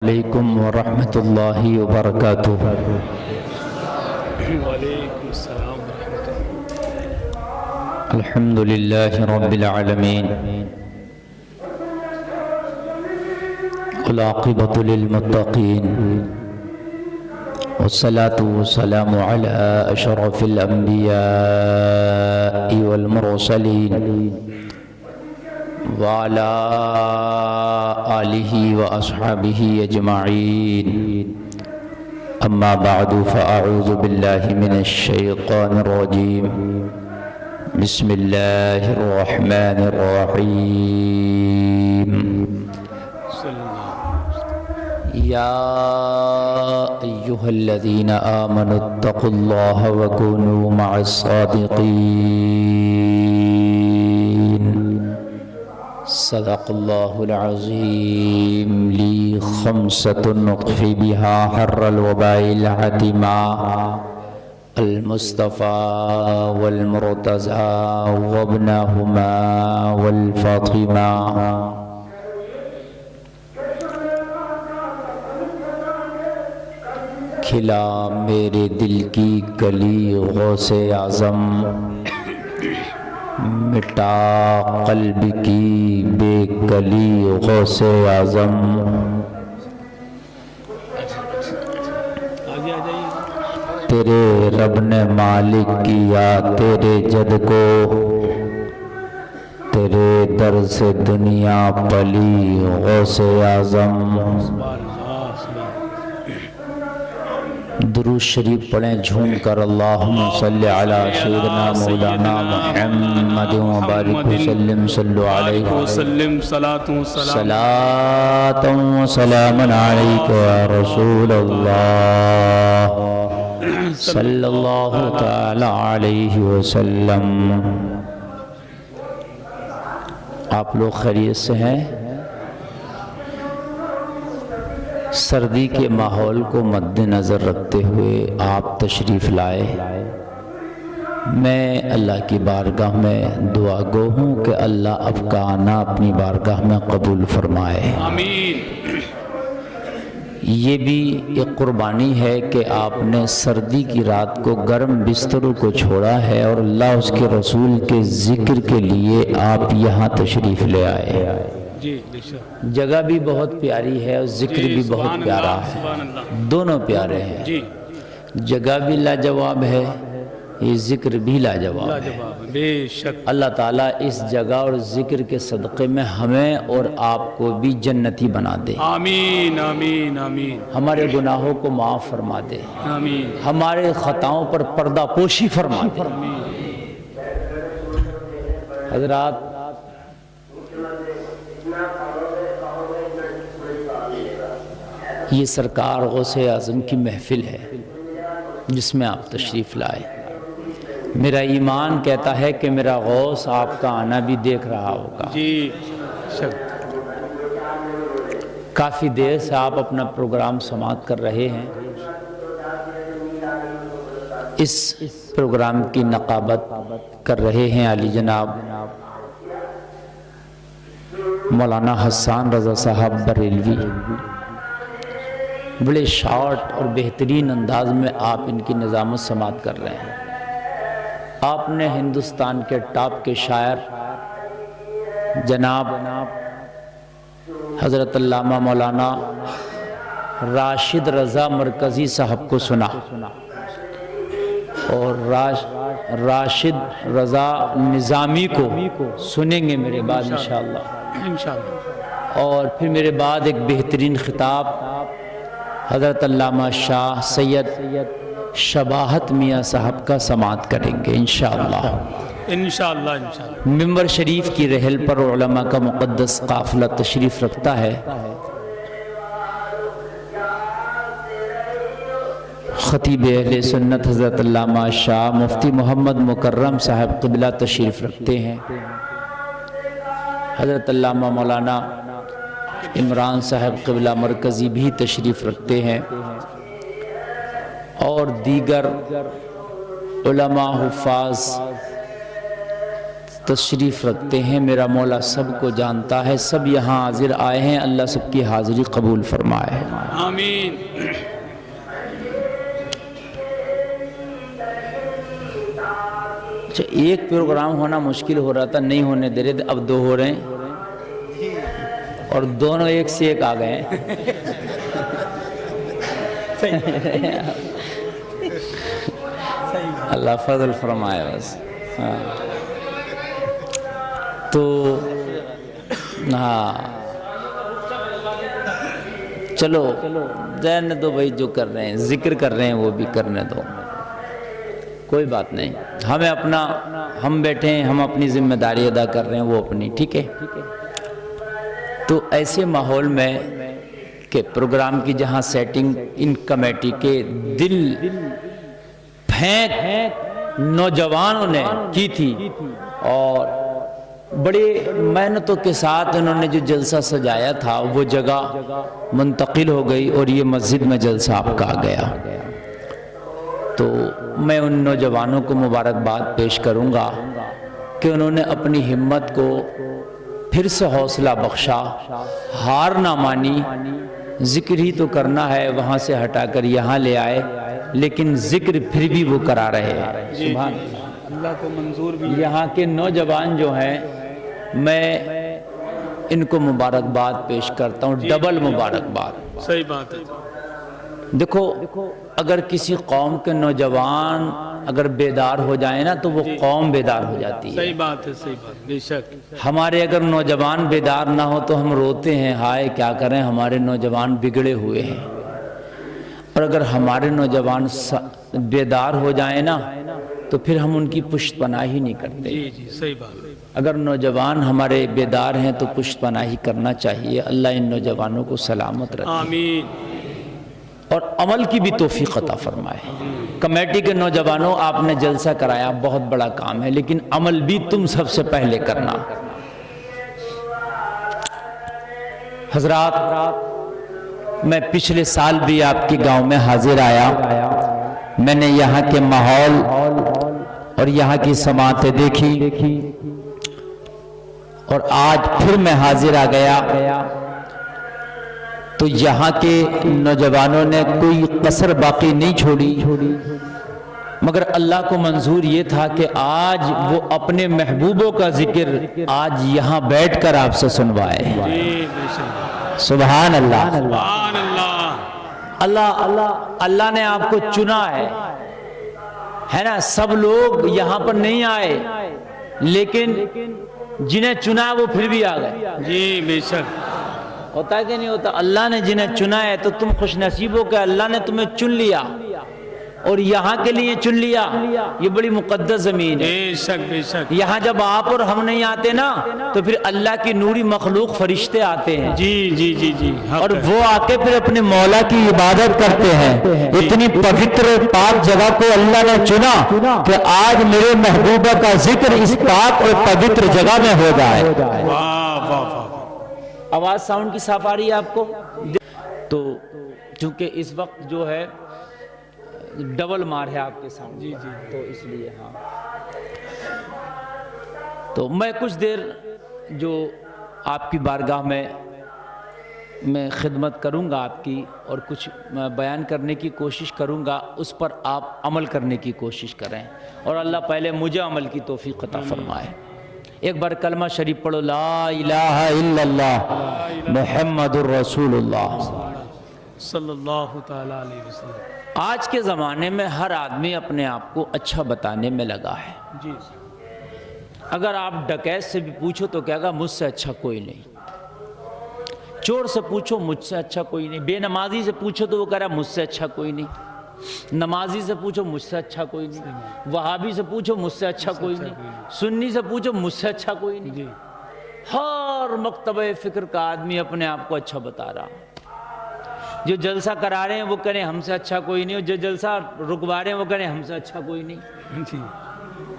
علیکم ورحمۃ اللہ وبرکاتہ۔ وعلیکم السلام ورحمۃ اللہ۔ الحمد للہ رب العالمین، والعاقبۃ للمتقین، والصلاة والسلام علی اشرف الانبیاء والمرسلین وعلى آلہ واصحابہ اجمعین، اما بعد فاعوذ باللہ من الشیطان الرجیم، بسم اللہ الرحمن الرحیم۔ یا ایہا الذین آمنوا اتقوا اللہ وکونوا مع الصادقین۔ صدق اللہ العظیم۔ لی خمسۃ اطفی بہا حر الوباء العتیمہ، المصطفى والمرتضى وابنہما والفاطمہ۔ کھلا میرے دل کی کلی غوث اعظم، مٹا قلب کی بے کلی غوث اعظم۔ تیرے رب نے مالک کیا تیرے جد کو، تیرے در سے دنیا پلی غوث اعظم۔ درود شریف پڑھیں جھوم کر، اللہم صلی علی سیدنا مولانا محمد وبارک وسلم، صلو علیہ وسلم صلاۃ و سلام علیک یا رسول اللہ صلی اللہ تعالی علیہ وسلم۔ آپ لوگ خیریت سے ہیں؟ سردی کے ماحول کو مد نظر رکھتے ہوئے آپ تشریف لائے۔ میں اللہ کی بارگاہ میں دعا گو ہوں کہ اللہ آپ کا آنا اپنی بارگاہ میں قبول فرمائے، آمین۔ یہ بھی ایک قربانی ہے کہ آپ نے سردی کی رات کو گرم بستروں کو چھوڑا ہے اور اللہ اس کے رسول کے ذکر کے لیے آپ یہاں تشریف لے آئے۔ جی جگہ بھی بہت پیاری ہے اور ذکر بھی بہت پیارا ہے، دونوں پیارے ہیں۔ جگہ بھی لاجواب ہے، یہ ذکر بھی لاجواب ہے۔ بے شک اللہ تعالیٰ اس جگہ اور ذکر کے صدقے میں ہمیں اور آپ کو بھی جنتی بنا دے، آمین آمین آمین، ہمارے گناہوں کو معاف فرما دے، آمین ہمارے خطاؤں پر پردہ پوشی فرما دے۔ حضرات، یہ سرکار غوث اعظم کی محفل ہے جس میں آپ تشریف لائے۔ میرا ایمان کہتا ہے کہ میرا غوث آپ کا آنا بھی دیکھ رہا ہوگا۔ جی شک، کافی دیر سے آپ اپنا پروگرام سماعت کر رہے ہیں۔ اس پروگرام کی نقابت کر رہے ہیں علی جناب مولانا حسان رضا صاحب بریلوی۔ بڑے شارٹ اور بہترین انداز میں آپ ان کی نظامت سماعت کر رہے ہیں۔ آپ نے ہندوستان کے ٹاپ کے شاعر جناب حضرت علامہ مولانا راشد رضا مرکزی صاحب کو سنا، اور راشد رضا نظامی کو سنیں گے میرے بعد انشاءاللہ۔ اور پھر میرے بعد ایک بہترین خطاب حضرت علامہ شاہ سید شباہت میاں صاحب کا سماعت کریں گے انشاءاللہ۔ انشاءاللہ ممبر شریف کی رحل پر علماء کا مقدس قافلہ تشریف رکھتا ہے۔ خطیب اہل سنت حضرت علامہ شاہ مفتی محمد مکرم صاحب قبلہ تشریف رکھتے ہیں۔ حضرت علامہ مولانا عمران صاحب قبلہ مرکزی بھی تشریف رکھتے ہیں، اور دیگر علماء حفاظ تشریف رکھتے ہیں. میرا مولا سب کو جانتا ہے. سب یہاں حاضر آئے ہیں. اللہ سب کی حاضری قبول فرمائے. آمین. اچھا، ایک پروگرام ہونا مشکل ہو رہا تھا، نہیں ہونے دے رہے تھے، اب 2 ہو رہے ہیں اور دونوں ایک سے ایک آ گئے ہیں. اللہ فضل فرمائے بس. تو ہاں چلو رہنے دو بھائی، جو کر رہے ہیں ذکر کر رہے ہیں وہ بھی کرنے دو، کوئی بات نہیں. ہمیں اپنا، ہم بیٹھے ہیں، ہم اپنی ذمہ داری ادا کر رہے ہیں، وہ اپنی. ٹھیک ہے. تو ایسے ماحول میں کہ پروگرام کی جہاں سیٹنگ ان کمیٹی کے دل پھینک نوجوانوں نے کی تھی اور بڑی محنتوں کے ساتھ انہوں نے جو جلسہ سجایا تھا وہ جگہ منتقل ہو گئی اور یہ مسجد میں جلسہ آپ کا آ گیا. تو میں ان نوجوانوں کو مبارکباد پیش کروں گا کہ انہوں نے اپنی ہمت کو پھر سے حوصلہ بخشا، ہار نہ مانی. ذکر ہی تو کرنا ہے، وہاں سے ہٹا کر یہاں لے آئے، لیکن ذکر پھر بھی وہ کرا رہے ہیں. سبحان اللہ کو منظور بھی. یہاں کے نوجوان جو ہیں میں ان کو مبارکباد پیش کرتا ہوں، ڈبل مبارکباد. صحیح بات ہے. دیکھو اگر کسی قوم کے نوجوان اگر بیدار ہو جائیں نا تو وہ قوم بیدار ہو جاتی ہے. صحیح بات ہے، صحیح بات، بے شک. ہمارے اگر نوجوان بیدار نہ ہو تو ہم روتے ہیں، ہائے کیا کریں ہمارے نوجوان بگڑے ہوئے ہیں. اور اگر ہمارے نوجوان بیدار ہو جائیں نا تو پھر ہم ان کی پشت پناہی نہیں کرتے. جی جی صحیح بات. اگر نوجوان ہمارے بیدار ہیں تو پشت پناہی کرنا چاہیے. اللہ ان نوجوانوں کو سلامت رکھے آمین. اور عمل کی بھی توفیق عطا فرمائے. کمیٹی کے نوجوانوں، آپ نے جلسہ کرایا، بہت بڑا کام ہے، لیکن عمل بھی تم سب سے پہلے کرنا. حضرات، میں پچھلے سال بھی آپ کے گاؤں میں حاضر آیا. میں نے یہاں کے ماحول اور یہاں کی سماعتیں دیکھی اور آج پھر میں حاضر آ گیا. تو یہاں کے نوجوانوں نے کوئی کسر باقی نہیں چھوڑی، مگر اللہ کو منظور یہ تھا کہ آج وہ اپنے محبوبوں کا ذکر آج یہاں بیٹھ کر آپ سے سنوائے. سبحان اللہ. سبحان اللہ. اللہ نے آپ کو چنا ہے نا. سب لوگ یہاں پر نہیں آئے، لیکن جنہیں چنا وہ پھر بھی آ گئے. جی بے شک. ہوتا ہے کہ نہیں ہوتا؟ اللہ نے جنہیں چنا ہے تو تم خوش نصیب ہو کہ اللہ نے تمہیں چن لیا اور یہاں کے لیے چن لیا. یہ بڑی مقدس زمین ہے. بے شک بے شک. یہاں جب آپ اور ہم نہیں آتے نا تو پھر اللہ کی نوری مخلوق فرشتے آتے ہیں. جی جی جی جی. اور وہ آ کے پھر اپنے مولا کی عبادت کرتے ہیں. اتنی پوتر پاک جگہ کو اللہ نے چنا کہ آج میرے محبوبہ کا ذکر اس پاک اور پوتر جگہ میں ہو جائے. واہ واہ واہ. آواز ساؤنڈ کی صاف آ رہی ہے آپ کو؟ تو چونکہ اس وقت جو ہے ڈبل مار ہے آپ کے سامنے. جی جی. تو اس لیے ہاں، تو میں کچھ دیر جو آپ کی بارگاہ میں خدمت کروں گا آپ کی، اور کچھ بیان کرنے کی کوشش کروں گا، اس پر آپ عمل کرنے کی کوشش کریں اور اللہ پہلے مجھے عمل کی توفیق عطا فرمائے. ایک بار کلمہ شریف پڑھو، لا الہ الا اللہ محمد الرسول اللہ صلی اللہ تعالی علیہ وسلم. آج کے زمانے میں ہر آدمی اپنے آپ کو اچھا بتانے میں لگا ہے. جی. اگر آپ ڈکیت سے بھی پوچھو تو کہے گا مجھ سے اچھا کوئی نہیں. چور سے پوچھو مجھ سے اچھا کوئی نہیں. بے نمازی سے پوچھو تو وہ کہہ رہا مجھ سے اچھا کوئی نہیں. نمازی سے پوچھو مجھ سے اچھا کوئی نہیں. وہابی سے پوچھو مجھ سے اچھا کوئی نہیں. سنی سے پوچھو مجھ سے اچھا کوئی نہیں. ہر مکتبہ فکر کا آدمی اپنے آپ کو اچھا بتا رہا. جو جلسہ کرا رہے ہیں وہ کہہ رہے ہیں ہم سے اچھا کوئی نہیں، اور جو جلسہ رکوا رہے ہیں وہ کہہ رہے ہیں ہم سے اچھا کوئی نہیں. جی.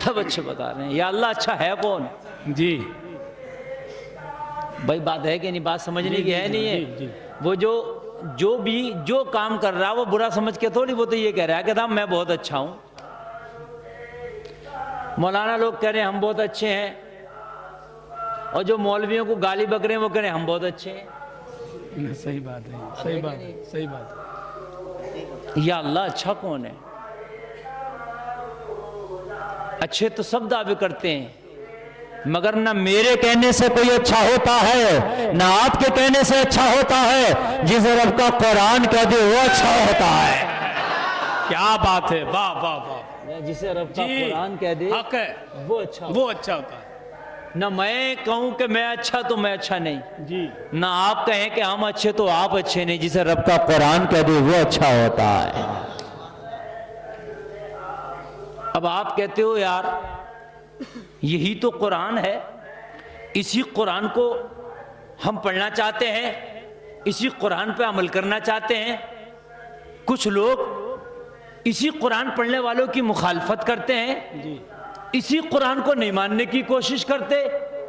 سب اچھے بتا رہے ہیں. یا اللہ اچھا ہے کون؟ جی بھائی بات ہے کہ نہیں؟ بات سمجھنے کی ہے نہیں ہے؟ وہ جو کام کر رہا ہے وہ برا سمجھ کے تھوڑی، وہ تو یہ کہہ رہا ہے کہ میں بہت اچھا ہوں. مولانا لوگ کہہ رہے ہیں ہم بہت اچھے ہیں، اور جو مولویوں کو گالی بک رہے ہیں وہ کہہ رہے ہیں ہم بہت اچھے ہیں. صحیح بات ہے، صحیح بات ہے، صحیح بات ہے. یا اللہ اچھا کون ہے؟ اچھے تو سب دعوے کرتے ہیں، مگر نہ میرے کہنے سے کوئی اچھا ہوتا ہے نہ آپ کے کہنے سے اچھا ہوتا ہے. جسے رب کا قرآن کہہ دے وہ اچھا ہوتا ہے. کیا بات ہے، واہ واہ واہ. جسے رب کا جی قرآن کہہ دے حق ہے، وہ اچھا ہوتا وہ اچھا ہوتا ہے. ہے. نہ میں کہوں کہ میں اچھا تو میں اچھا نہیں، جی نہ آپ کہیں کہ ہم اچھے تو آپ اچھے نہیں. جسے رب کا قرآن کہہ دے وہ اچھا ہوتا ہے. اب آپ کہتے ہو یار یہی تو قرآن ہے، اسی قرآن کو ہم پڑھنا چاہتے ہیں، اسی قرآن پہ عمل کرنا چاہتے ہیں. کچھ لوگ اسی قرآن پڑھنے والوں کی مخالفت کرتے ہیں، جی اسی قرآن کو نہیں ماننے کی کوشش کرتے.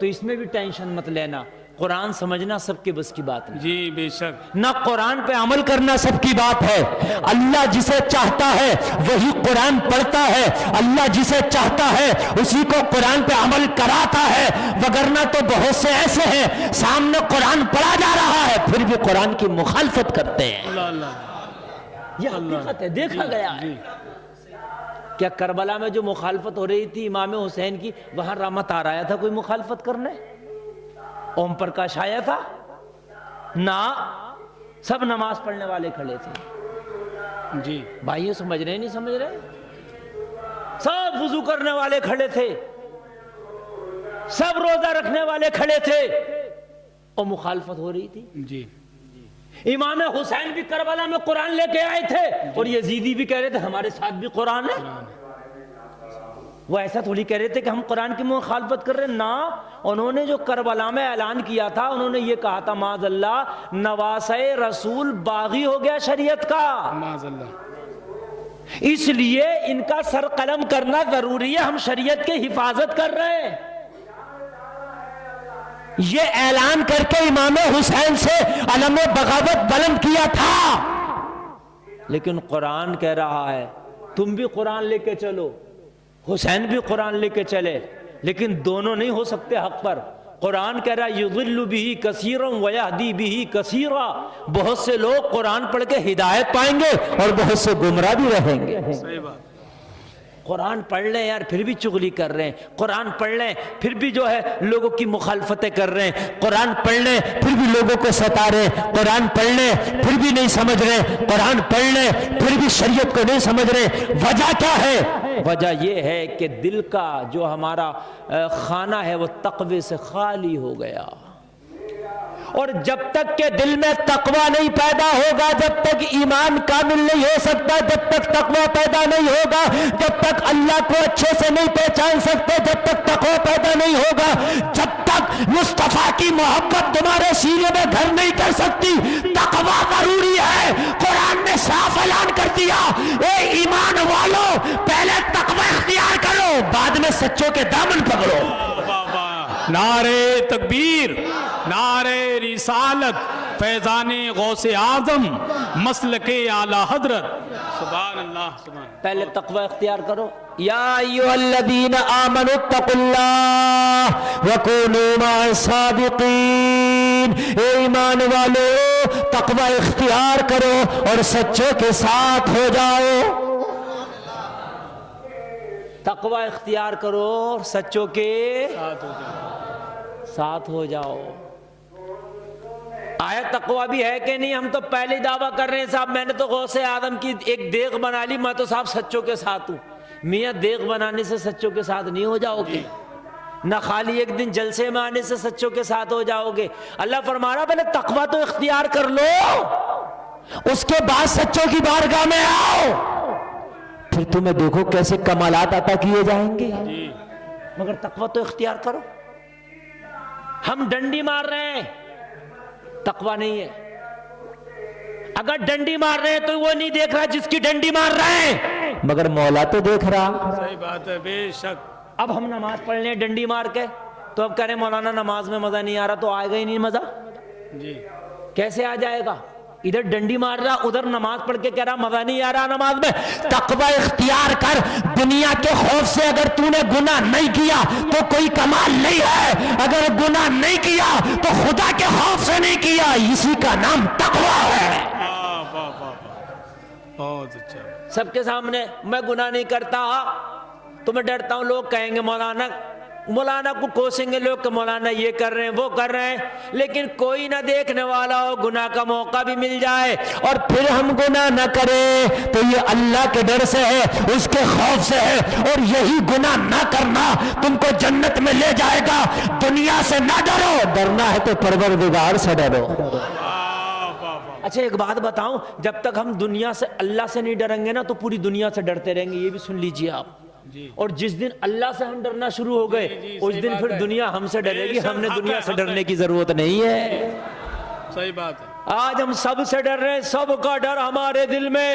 تو اس میں بھی ٹینشن مت لینا، قرآن سمجھنا سب کے بس کی بات نہیں. جی بے شک. نہ قرآن پہ عمل کرنا سب کی بات ہے. اللہ جسے چاہتا ہے وہی قرآن پڑھتا ہے، اللہ جسے چاہتا ہے اسی کو قرآن پہ عمل کراتا ہے. وگرنہ تو بہت سے ایسے ہیں سامنے قرآن پڑھا جا رہا ہے پھر بھی قرآن کی مخالفت کرتے ہیں. اللہ اللہ. یہ حقیقت ہے، دیکھا گیا ہے. جی کیا کربلا میں جو مخالفت ہو رہی تھی امام حسین کی، وہاں رحمت آ رہا تھا کوئی مخالفت کرنے؟ اوم پرکاش آیا تھا؟ نہ، سب نماز پڑھنے والے کھڑے تھے. جی بھائیوں سمجھ رہے نہیں سمجھ رہے؟ سب وضو کرنے والے کھڑے تھے، سب روزہ رکھنے والے کھڑے تھے، اور مخالفت ہو رہی تھی. جی. امام حسین بھی کربلا میں قرآن لے کے آئے تھے، اور یزیدی بھی کہہ رہے تھے ہمارے ساتھ بھی قرآن ہے. وہ ایسا تھوڑی کہہ رہے تھے کہ ہم قرآن کی مخالفت کر رہے ہیں. نہ، انہوں نے جو کربلا میں اعلان کیا تھا انہوں نے یہ کہا تھا معاذ اللہ نواسۂ رسول باغی ہو گیا شریعت کا، معاذ اللہ. اس لیے ان کا سر قلم کرنا ضروری ہے، ہم شریعت کی حفاظت کر رہے ہیں. یہ اعلان کر کے امام حسین سے علم بغاوت بلند کیا تھا. لیکن قرآن کہہ رہا ہے تم بھی قرآن لے کے چلو، حسین بھی قرآن لے کے چلے، لیکن دونوں نہیں ہو سکتے حق پر. قرآن کہہ رہا ہے یضل بہ کثیرا ویہدی بہ کثیرا. بہت سے لوگ قرآن پڑھ کے ہدایت پائیں گے اور بہت سے گمراہ بھی رہیں گے. صحیح بات. قرآن پڑھ لیں یار پھر بھی چغلی کر رہے ہیں، قرآن پڑھ لیں پھر بھی جو ہے لوگوں کی مخالفتیں کر رہے ہیں، قرآن پڑھ لیں پھر بھی لوگوں کو ستا رہے ہیں، قرآن پڑھ لیں پھر بھی نہیں سمجھ رہے، قرآن پڑھ لیں پھر بھی شریعت کو نہیں سمجھ رہے. وجہ کیا ہے؟ وجہ یہ ہے کہ دل کا جو ہمارا خانہ ہے وہ تقوی سے خالی ہو گیا. اور جب تک کہ دل میں تقوی نہیں پیدا ہوگا، جب تک ایمان کامل نہیں ہو سکتا، جب تک تقوی پیدا نہیں ہوگا، جب تک اللہ کو اچھے سے نہیں پہچان سکتے، جب تک تقوی پیدا نہیں ہوگا، جب تک مصطفیٰ کی محبت تمہارے سینے میں گھر نہیں کر سکتی. تقوی ضروری ہے. قرآن نے صاف اعلان کر دیا اے ایمان والو پہلے تقوی اختیار کرو بعد میں سچوں کے دامن پکڑو. نعرے تکبیر، نعرے رسالت، فیضان غوث اعظم، مسلک اعلی حضرت. سبحان اللہ سبحان. پہلے تقوی اختیار کرو. یا ایھا الذین آمنوا اتقوا اللہ وکونوا مع الصادقین. اے ایمان والو تقوی اختیار کرو اور سچوں کے ساتھ ہو جاؤ. تقوی اختیار کرو اور سچوں کے ساتھ ہو جاؤ. آیا تقوی بھی ہے کہ نہیں؟ ہم تو پہلے دعویٰ کر رہے ہیں صاحب میں نے تو غوث اعظم کی ایک دیغ بنا لی، میں تو صاحب سچوں کے ساتھ ہوں. میاں دیغ بنانے سے سچوں کے ساتھ نہیں ہو جاؤ گے، نہ خالی ایک دن جلسے میں آنے سے سچوں کے ساتھ ہو جاؤ گے. اللہ فرما رہا پہلے تقوی تو اختیار کر لو، اس کے بعد سچوں کی بارگاہ میں آؤ، پھر تمہیں دیکھو کیسے کمالات عطا کیے جائیں گے. مگر تقوی تو اختیار کرو. ہم ڈنڈی مار رہے ہیں، تقوی نہیں ہے. اگر ڈنڈی مار رہے ہیں تو وہ نہیں دیکھ رہا جس کی ڈنڈی مار رہے ہیں، مگر مولا تو دیکھ رہا. صحیح بات ہے بے شک. اب ہم نماز پڑھ لیں ڈنڈی مار کے تو اب کہہ رہے مولانا نماز میں مزہ نہیں آ رہا، تو آئے گا ہی نہیں مزہ. جی کیسے آ جائے گا؟ ادھر ڈنڈی مار رہا، ادھر نماز پڑھ کے کہہ رہا مزہ نہیں آ رہا نماز میں۔ تقوی اختیار کر، دنیا کے خوف سے اگر تو نے گناہ نہیں کیا تو کوئی کمال نہیں ہے، اگر گناہ نہیں کیا تو خدا کے خوف سے نہیں کیا، اسی کا نام تقوی ہے۔ بہت اچھا۔ سب کے سامنے میں گناہ نہیں کرتا تو میں ڈرتا ہوں لوگ کہیں گے مولانا کو کوسیں گے لوگ کہ مولانا یہ کر رہے ہیں وہ کر رہے ہیں، لیکن کوئی نہ دیکھنے والا ہو، گناہ کا موقع بھی مل جائے اور پھر ہم گناہ نہ کریں تو یہ اللہ کے ڈر سے ہے، اس کے خوف سے ہے، اور یہی گناہ نہ کرنا تم کو جنت میں لے جائے گا۔ دنیا سے نہ ڈرو، ڈرنا ہے تو پروردگار سے ڈرو۔ اچھا ایک بات بتاؤں، جب تک ہم دنیا سے اللہ سے نہیں ڈریں گے نا تو پوری دنیا سے ڈرتے رہیں گے، یہ بھی سن لیجئے آپ۔ اور جس دن اللہ سے ہم ڈرنا شروع ہو گئے اس دن پھر دنیا ہم سے ڈرے گی، ہم نے دنیا سے ڈرنے کی ضرورت نہیں ہے۔ صحیح بات ہے۔ آج ہم سب سے ڈر رہے ہیں، سب کا ڈر ہمارے دل میں۔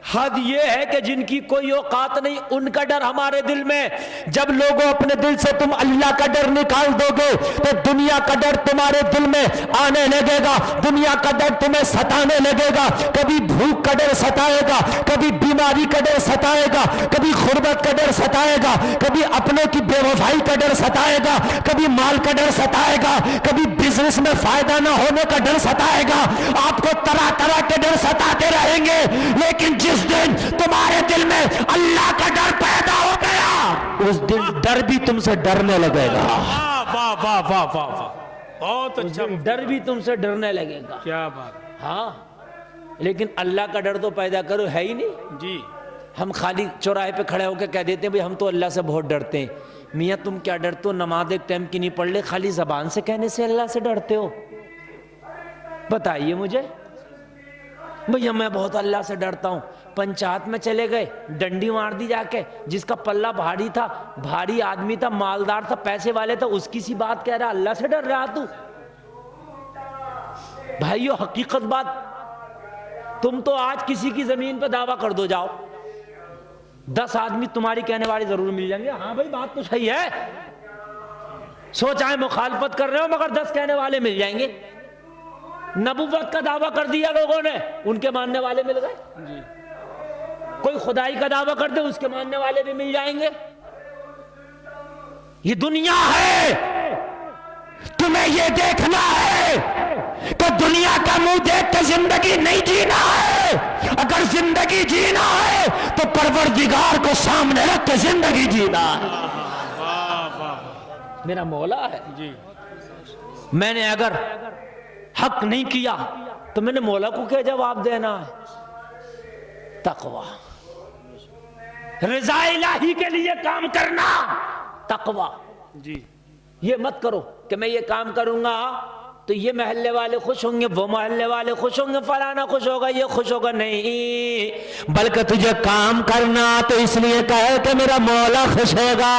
حد یہ ہے کہ جن کی کوئی اوقات نہیں ان کا ڈر ہمارے دل میں۔ جب لوگوں اپنے دل سے تم اللہ کا ڈر نکال دو گے تو دنیا کا ڈر تمہارے دل میں آنے لگے گا، دنیا کا ڈر تمہیں ستانے لگے گا۔ کبھی بھوک کا ڈر ستائے گا، کبھی بیماری کا ڈر ستائے گا، کبھی غربت کا ڈر ستائے گا، کبھی اپنوں کی بے وفائی کا ڈر ستائے گا، کبھی مال کا ڈر ستائے گا، کبھی بزنس میں فائدہ نہ ہونے کا ڈر ستائے گا۔ آپ کو طرح طرح کے ڈر ستاتے رہیں گے، لیکن جس دن تمہارے دل میں اللہ کا ڈر پیدا ہو گیا اس دن ڈر بھی تم سے ڈرنے لگے گا۔ واہ واہ واہ واہ واہ، بہت اچھا۔ ڈر بھی تم سے ڈرنے لگے گا۔ کیا بات۔ ہاں لیکن اللہ کا ڈر تو پیدا کرو، ہے ہی نہیں جی۔ ہم خالی چوراہے پہ کھڑے ہو کے کہہ دیتے ہیں بھئی ہم تو اللہ سے بہت ڈرتے ہیں۔ میاں تم کیا ڈرتے ہو؟ نماز ایک ٹائم کی نہیں پڑھ لے، خالی زبان سے کہنے سے اللہ سے ڈرتے ہو؟ بتائیے مجھے۔ بھئی میں بہت اللہ سے ڈرتا ہوں، پنچایت میں چلے گئے، ڈنڈی مار دی جا کے، جس کا پلہ بھاری تھا، بھاری آدمی تھا، مالدار تھا، پیسے والے تھا، اس کی سی بات کہہ رہا اللہ سے ڈر رہا تو؟ بھائیو حقیقت بات، تم تو آج کسی کی زمین پہ دعویٰ کر دو جاؤ، 10 آدمی تمہاری کہنے والے ضرور مل جائیں گے ہاں بھائی بات تو صحیح ہے، سوچائیں مخالفت کر رہے ہو مگر 10 کہنے والے مل جائیں گے۔ نبوت کا دعویٰ کر دیا لوگوں نے، ان کے ماننے والے مل گئے۔ کوئی خدائی کا دعویٰ کر دے، اس کے ماننے والے بھی مل جائیں گے۔ یہ دنیا ہے، تمہیں یہ دیکھنا ہے کہ دنیا کا منہ دیکھ کے زندگی نہیں جینا ہے۔ اگر زندگی جینا ہے تو پروردگار کو سامنے رکھ کے زندگی جینا ہے۔ میرا مولا ہے جی، میں نے اگر حق نہیں کیا تو میں نے مولا کو کیا جواب دینا ہے؟ تقوی، رضا الہی کے لیے کام کرنا، تقوی جی۔ یہ مت کرو کہ میں یہ کام کروں گا تو یہ محلے والے خوش ہوں گے، وہ محلے والے خوش ہوں گے، فلانا خوش ہوگا، یہ خوش ہوگا، نہیں، بلکہ تجھے کام کرنا تو اس لیے کہے کہ میرا مولا خوش ہوگا۔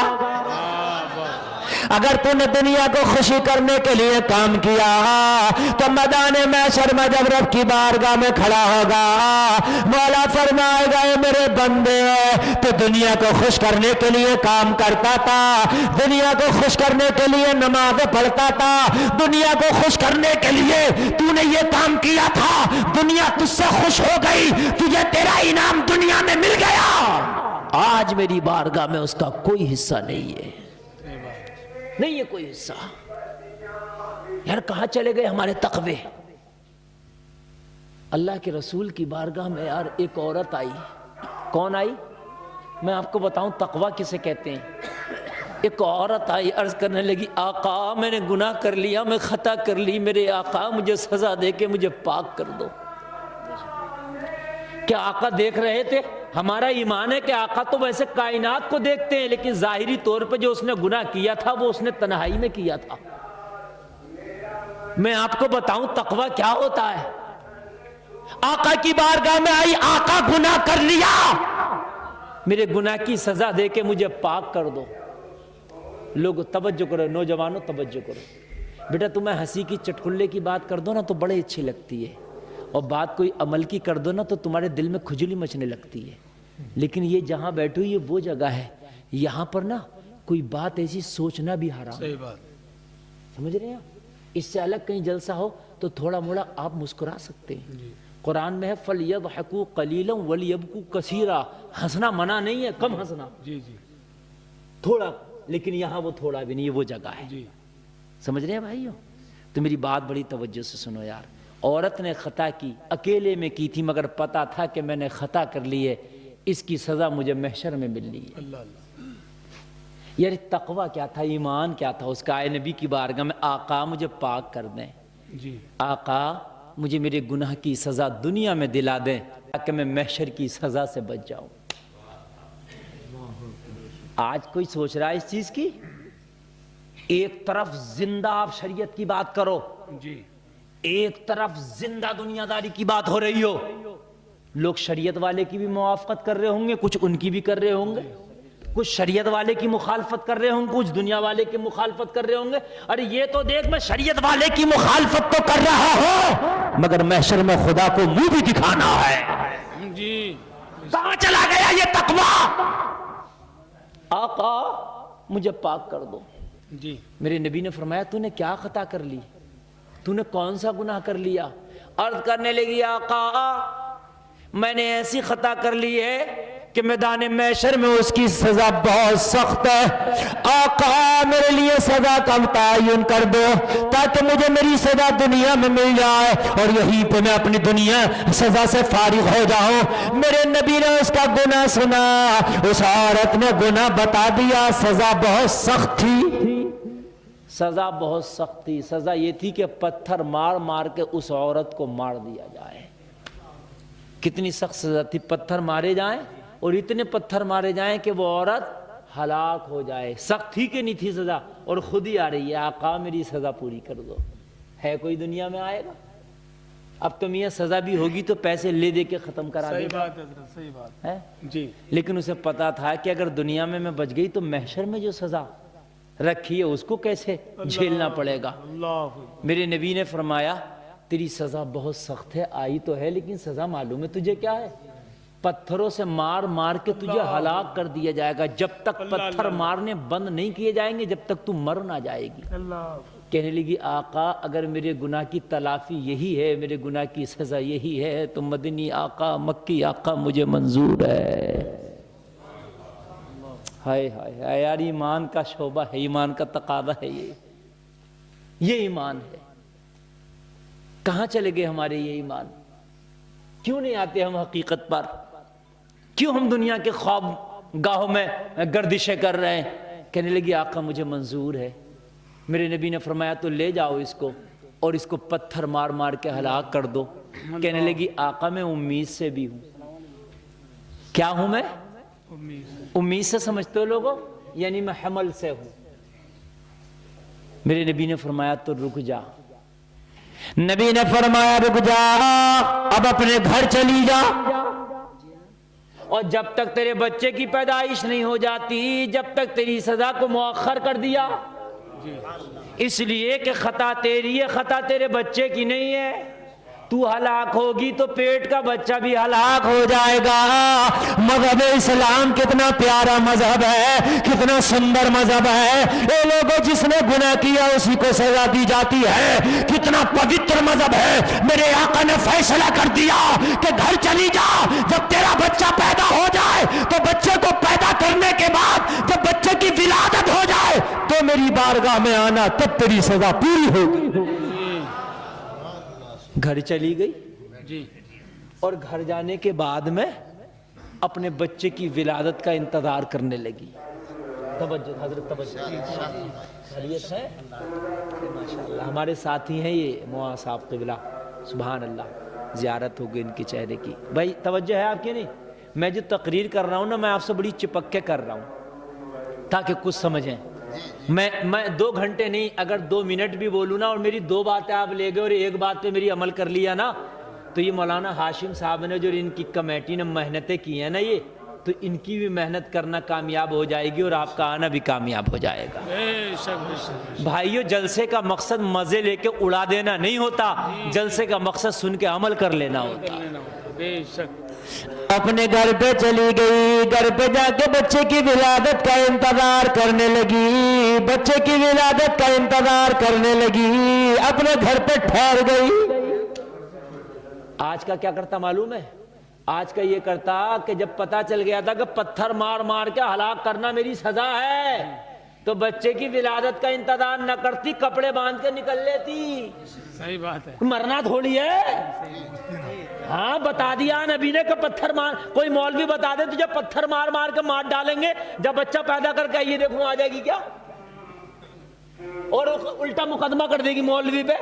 اگر تو نے دنیا کو خوشی کرنے کے لیے کام کیا تو میدان محشر میں جب رب کی بارگاہ میں کھڑا ہوگا مولا فرمائے گا اے میرے بندے تو دنیا کو خوش کرنے کے لیے کام کرتا تھا، دنیا کو خوش کرنے کے لیے نماز پڑھتا تھا، دنیا کو خوش کرنے کے لیے تو نے یہ کام کیا تھا، دنیا تجھ سے خوش ہو گئی، تجھے تیرا انعام دنیا میں مل گیا، آج میری بارگاہ میں اس کا کوئی حصہ نہیں ہے، نہیں ہے کوئی حصہ۔ یار کہاں چلے گئے ہمارے تقوی؟ اللہ کے رسول کی بارگاہ میں یار ایک عورت آئی، کون آئی؟ میں آپ کو بتاؤں تقوی کسے کہتے ہیں۔ ایک عورت آئی، عرض کرنے لگی آقا میں نے گناہ کر لیا، میں خطا کر لی، میرے آقا مجھے سزا دے کے مجھے پاک کر دو۔ کیا آقا دیکھ رہے تھے؟ ہمارا ایمان ہے کہ آقا تو ویسے کائنات کو دیکھتے ہیں، لیکن ظاہری طور پہ جو اس نے گناہ کیا تھا وہ اس نے تنہائی میں کیا تھا۔ میں آپ کو بتاؤں تقوی کیا ہوتا ہے۔ آقا کی بارگاہ میں آئی، آقا گناہ کر لیا، میرے گناہ کی سزا دے کے مجھے پاک کر دو۔ لوگ توجہ کرو، نوجوانوں توجہ کرو، بیٹا تمہیں ہنسی کی چٹکلے کی بات کر دو نا تو بڑے اچھی لگتی ہے، اور بات کوئی عمل کی کر دو نا تو تمہارے دل میں کھجلی مچنے لگتی ہے، لیکن یہ جہاں بیٹھو یہ وہ جگہ ہے یہاں پر نا کوئی بات ایسی سوچنا بھی حرام ہے۔ صحیح بات، سمجھ رہے ہیں؟ اس سے الگ کہیں جلسہ ہو تو تھوڑا موڑا آپ مسکرا سکتے ہیں. قرآن میں ہے فَلْيَضْحَكُوا قَلِيلًا وَلْيَبْكُوا كَثِيرًا. ہنسنا منع نہیں ہے، کم ہنسنا، تھوڑا، لیکن یہاں وہ تھوڑا بھی نہیں، وہ جگہ ہے. سمجھ رہے ہیں بھائیو؟ تو میری بات بڑی توجہ سے سنو یار. عورت نے خطا کی، اکیلے میں کی تھی، مگر پتا تھا کہ میں نے خطا کر لی ہے، اس کی سزا مجھے محشر میں ملنی ہے. یار تقوی کیا تھا، ایمان کیا تھا اس کا. آئے نبی کی بارگاہ میں آقا مجھے پاک کر دیں، آقا مجھے میرے گناہ کی سزا دنیا میں دلا دیں تاکہ میں محشر کی سزا سے بچ جاؤں. آج کوئی سوچ رہا ہے اس چیز کی؟ ایک طرف زندہ آپ شریعت کی بات کرو، ایک طرف زندہ دنیا داری کی بات ہو رہی ہو. لوگ شریعت والے کی بھی موافقت کر رہے ہوں گے، کچھ ان کی بھی کر رہے ہوں گے، کچھ شریعت والے کی مخالفت کر رہے ہوں گے، کچھ دنیا والے کی مخالفت کر رہے ہوں گے. ارے یہ تو دیکھ، میں شریعت والے کی مخالفت تو کر رہا ہوں مگر محشر میں خدا کو منہ بھی دکھانا ہے. کہاں چلا گیا یہ تقویٰ؟ آقا مجھے پاک کر دو. میرے نبی نے فرمایا تو نے کیا خطا کر لی، تو نے کون سا گناہ کر لیا؟ عرض کرنے لگی آقا میں نے ایسی خطا کر لی ہے کہ میدان محشر میں اس کی سزا بہت سخت ہے. آقا میرے لیے سزا کا تعین کر دو تاکہ مجھے میری سزا دنیا میں مل جائے اور یہیں پہ میں اپنی دنیا سزا سے فارغ ہو جاؤں. میرے نبی نے اس کا گناہ سنا، اس عورت نے گناہ بتا دیا. سزا بہت سخت تھی، سزا بہت سخت تھی. سزا یہ تھی کہ پتھر مار مار کے اس عورت کو مار دیا جائے. کتنی سخت سزا تھی، پتھر مارے جائیں اور اتنے پتھر مارے جائیں کہ وہ عورت ہلاک ہو جائے. سخت تھی کہ نہیں تھی سزا؟ اور خود ہی آ رہی ہے آقا میری سزا پوری کر دو. ہے کوئی دنیا میں آئے گا؟ اب تو میاں سزا بھی ہوگی تو پیسے لے دے کے ختم کرا دے گا. صحیح بات ہے جی. لیکن اسے پتا تھا کہ اگر دنیا میں بچ گئی تو محشر میں جو سزا رکھی ہے اس کو کیسے جھیلنا پڑے گا. میرے نبی نے فرمایا تیری سزا بہت سخت ہے، آئی تو ہے لیکن سزا معلوم ہے تجھے کیا ہے؟ پتھروں سے مار مار کے تجھے ہلاک کر دیا جائے گا. جب تک پتھر مارنے بند نہیں کیے جائیں گے جب تک تو مر نہ جائے گی. کہنے لگی آقا اگر میرے گناہ کی تلافی یہی ہے، میرے گناہ کی سزا یہی ہے تو مدنی آقا مکی آقا مجھے منظور ہے. ہائے ہائے ہائے یار، ایمان کا شعبہ ہے، ایمان کا تقاضا ہے یہ ایمان ہے. کہاں چلے گئے ہمارے یہ ایمان؟ کیوں نہیں آتے ہم حقیقت پر؟ کیوں ہم دنیا کے خواب گاہوں میں گردشیں کر رہے ہیں؟ کہنے لگی آقا مجھے منظور ہے. میرے نبی نے فرمایا تو لے جاؤ اس کو اور اس کو پتھر مار مار کے ہلاک کر دو. کہنے لگی آقا میں امید سے بھی ہوں. کیا ہوں میں؟ امید سے سمجھتے ہو لوگوں؟ یعنی میں حمل سے ہوں. میرے نبی نے فرمایا تو رک جا. نبی نے فرمایا رک جا، اب اپنے گھر چلی جا اور جب تک تیرے بچے کی پیدائش نہیں ہو جاتی جب تک تیری سزا کو مؤخر کر دیا. اس لیے کہ خطا تیری ہے، خطا تیرے بچے کی نہیں ہے. تو ہلاک ہوگی تو پیٹ کا بچہ بھی ہلاک ہو جائے گا. مذہب اسلام کتنا پیارا مذہب ہے، کتنا سندر مذہب ہے. اے لوگوں جس نے گناہ کیا اسی کو سزا دی جاتی ہے. کتنا پوتر مذہب ہے. میرے آقا نے فیصلہ کر دیا کہ گھر چلی جا. جب تیرا بچہ پیدا ہو جائے تو بچے کو پیدا کرنے کے بعد جب بچے کی ولادت ہو جائے تو میری بارگاہ میں آنا، تب تیری سزا پوری ہوگی. گھر چلی گئی جی، اور گھر جانے کے بعد میں اپنے بچے کی ولادت کا انتظار کرنے لگی. توجہ حضرت، توجہ. خیریت ہے؟ ماشاءاللہ ہمارے ساتھی ہیں یہ موا صاحب قبلہ، سبحان اللہ. زیارت ہو گئی ان کے چہرے کی. بھائی توجہ ہے آپ کی نہیں؟ میں جو تقریر کر رہا ہوں نا میں آپ سے بڑی چپک کے کر رہا ہوں تاکہ کچھ سمجھیں. میں 2 گھنٹے نہیں، اگر 2 منٹ بھی بولوں نا اور میری 2 باتیں آپ لے گئے اور ایک بات پہ میری عمل کر لیا نا تو یہ مولانا ہاشم صاحب نے جو ان کی کمیٹی نے محنتیں کی ہیں نا یہ تو ان کی بھی محنت کرنا کامیاب ہو جائے گی اور آپ کا آنا بھی کامیاب ہو جائے گا. بھائیو جلسے کا مقصد مزے لے کے اڑا دینا نہیں ہوتا، جلسے کا مقصد سن کے عمل کر لینا ہوتا. بے شک. اپنے گھر پہ چلی گئی، گھر پہ جا کے بچے کی ولادت کا انتظار کرنے لگی، بچے کی ولادت کا انتظار کرنے لگی. اپنے گھر پہ ٹھہر گئی۔ آج کا کیا کرتا معلوم ہے؟ آج کا یہ کرتا کہ جب پتا چل گیا تھا کہ پتھر مار مار کے ہلاک کرنا میری سزا ہے تو بچے کی ولادت کا انتظار نہ کرتی، کپڑے باندھ کے نکل لیتی۔ صحیح بات ہے، مرنا تھوڑی ہے۔ ہاں بتا دیا نبی نے کہ پتھر مار، کوئی مولوی بتا دے تجھے پتھر مار مار کے مار ڈالیں گے، جب بچہ پیدا کر کے یہ دیکھوں آ جائے گی کیا؟ اور الٹا مقدمہ کر دے گی مولوی پہ۔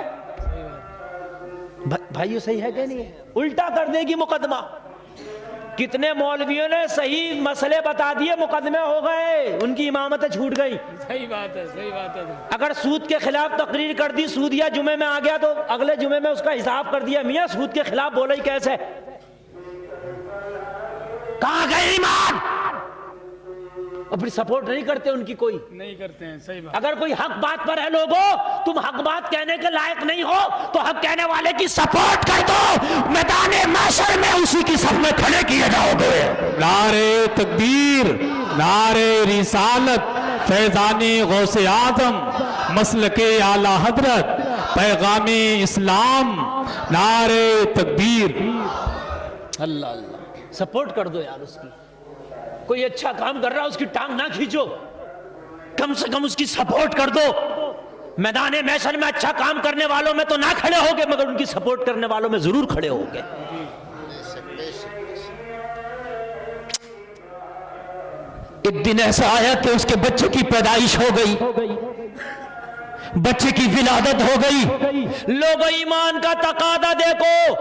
بھائیو صحیح ہے کہ نہیں ہے؟ الٹا کر دے گی مقدمہ۔ کتنے مولویوں نے صحیح مسئلے بتا دیے، مقدمے ہو گئے، ان کی امامتیں چھوٹ گئی۔ صحیح بات ہے، صحیح بات ہے۔ اگر سود کے خلاف تقریر کر دی، سودیا جمعے میں آ گیا تو اگلے جمعے میں اس کا حساب کر دیا، میاں سود کے خلاف بولا ہی کیسے؟ کہاں گئے ایمان؟ اور پھر سپورٹ نہیں کرتے ان کی، کوئی نہیں کرتے ہیں، صحیح بات۔ اگر کوئی حق بات پر ہے لوگوں، تم حق بات کہنے کے لائق نہیں ہو تو حق کہنے والے کی سپورٹ کر دو، میدان محشر میں اسی کی صف میں کھڑے کیے جاؤ گے۔ نعرے تکبیر، نعرے رسالت، فیضان غوث اعظم، مسلک اعلی حضرت، پیغام اسلام، نعرے تکبیر۔ اللہ اللہ، سپورٹ کر دو یار اس کی۔ کوئی اچھا کام کر رہا ہے اس کی ٹانگ نہ کھینچو، کم سے کم اس کی سپورٹ کر دو۔ میدان محشر میں اچھا کام کرنے والوں میں تو نہ کھڑے ہوگے، مگر ان کی سپورٹ کرنے والوں میں ضرور کھڑے ہوگے۔ ایک دن ایسا آیا کہ اس کے بچے کی پیدائش ہو گئی، بچے کی ولادت ہو گئی۔ لوگوں ایمان کا تقاضا دیکھو،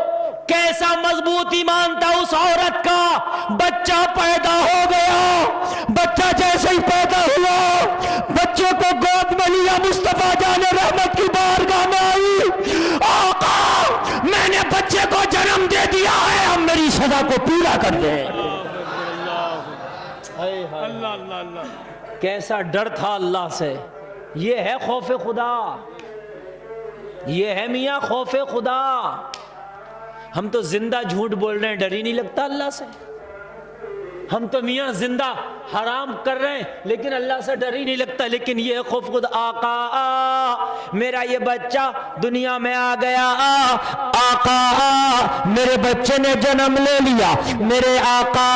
کیسا مضبوط ایمان تھا اس عورت کا۔ بچہ پیدا ہو گیا، بچہ جیسے ہی پیدا ہوا بچے کو گود میں لیا، مصطفیٰ جان رحمت کی بارگاہ میں آئی، آقا میں نے بچے کو جنم دے دیا ہے، اب میری سزا کو پورا کر دے۔ اللہ اللہ اللہ، کیسا ڈر تھا اللہ سے۔ یہ ہے خوف خدا، یہ ہے میاں خوف خدا۔ ہم تو زندہ جھوٹ بول رہے ہیں، ڈر ہی نہیں لگتا اللہ سے۔ ہم تو میاں زندہ حرام کر رہے ہیں لیکن اللہ سے ڈر ہی نہیں لگتا۔ لیکن یہ خوف خدا، آقا میرا یہ بچہ دنیا میں آ گیا، آقا میرے بچے نے جنم لے لیا، میرے آقا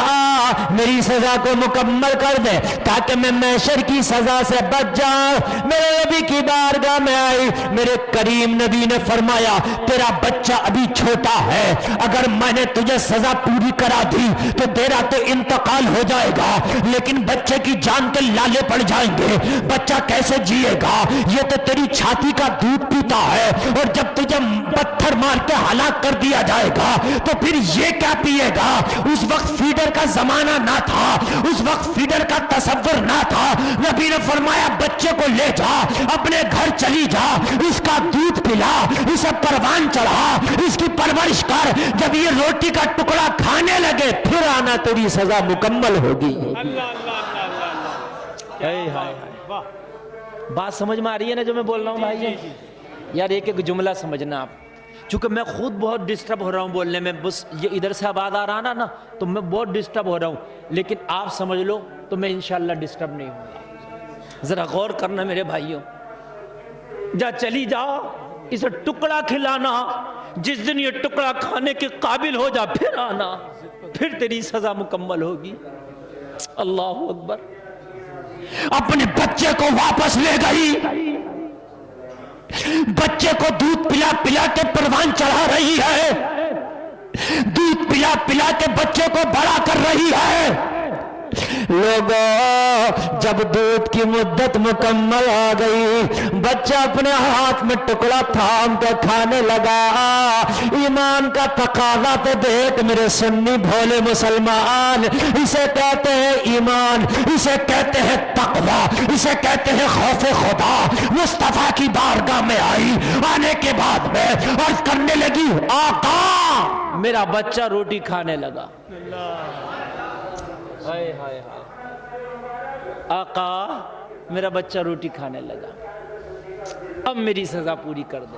میری سزا کو مکمل کر دے تاکہ میں محشر کی سزا سے بچ جاؤں۔ میرے نبی کی بارگاہ میں آئی، میرے کریم نبی نے فرمایا تیرا بچہ ابھی چھوٹا ہے، اگر میں نے تجھے سزا پوری کرا دی تو تیرا تو انتقال ہو جائے گا، لیکن بچے کی جان کے لالے پڑ جائیں گے، بچہ کیسے جیے گا؟ یہ تو تیری چھاتی کا دودھ پیتا ہے، اور جب تجھے پتھر مار کے ہلاک کر دیا جائے گا تو پھر یہ کیا پیے گا؟ اس وقت فیڈر کا زمانہ نہ تھا، اس وقت فیڈر کا تصور نہ تھا۔ نبی نے فرمایا بچے کو لے جا، اپنے گھر چلی جا، اس کا دودھ پلا، اسے پروان چڑھا، اس کی پرورش کر، جب یہ روٹی کا ٹکڑا کھانے لگے پھر آنا تیری سزا مکمل ہوگی۔ اللہ اللہ اللہ اللہ، واہ، بات سمجھ میں آ رہی ہے نا جو میں بول رہا ہوں بھائی؟ یار ایک ایک جملہ سمجھنا آپ، چونکہ میں خود بہت ڈسٹرب ہو رہا ہوں بولنے میں، بس یہ ادھر سے آواز آ رہا نا تو میں بہت ڈسٹرب ہو رہا ہوں، لیکن آپ سمجھ لو تو میں انشاءاللہ ڈسٹرب نہیں ہوں گا۔ ذرا غور کرنا میرے بھائیوں، جا چلی جا، اسے ٹکڑا کھلانا، جس دن یہ ٹکڑا کھانے کے قابل ہو جا پھر آنا، پھر تیری سزا مکمل ہوگی۔ اللہ اکبر۔ اپنے بچے کو واپس لے گئی، بچے کو دودھ پلا پلا کے پروان چڑھا رہی ہے، دودھ پلا پلا کے بچے کو بڑا کر رہی ہے۔ لوگوں جب دودھ کی مدت مکمل آ گئی، بچہ اپنے ہاتھ میں ٹکڑا تھام کے کھانے لگا۔ ایمان کا تقاضا تو دیکھ میرے سنی بھولے مسلمان، اسے کہتے ہیں ایمان، اسے کہتے ہیں تقوی، اسے کہتے ہیں خوف خدا۔ مصطفیٰ کی بارگاہ میں آئی، آنے کے بعد میں عرض کرنے لگی آقا میرا بچہ روٹی کھانے لگا۔ آقا میرا بچہ روٹی کھانے لگا، اب میری سزا پوری کر دے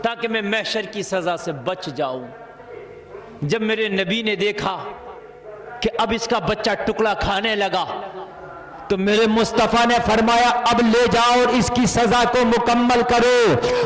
تاکہ میں محشر کی سزا سے بچ جاؤں۔ جب میرے نبی نے دیکھا کہ اب اس کا بچہ ٹکڑا کھانے لگا تو میرے مصطفیٰ نے فرمایا اب لے جاؤ اور اس کی سزا کو مکمل کرو.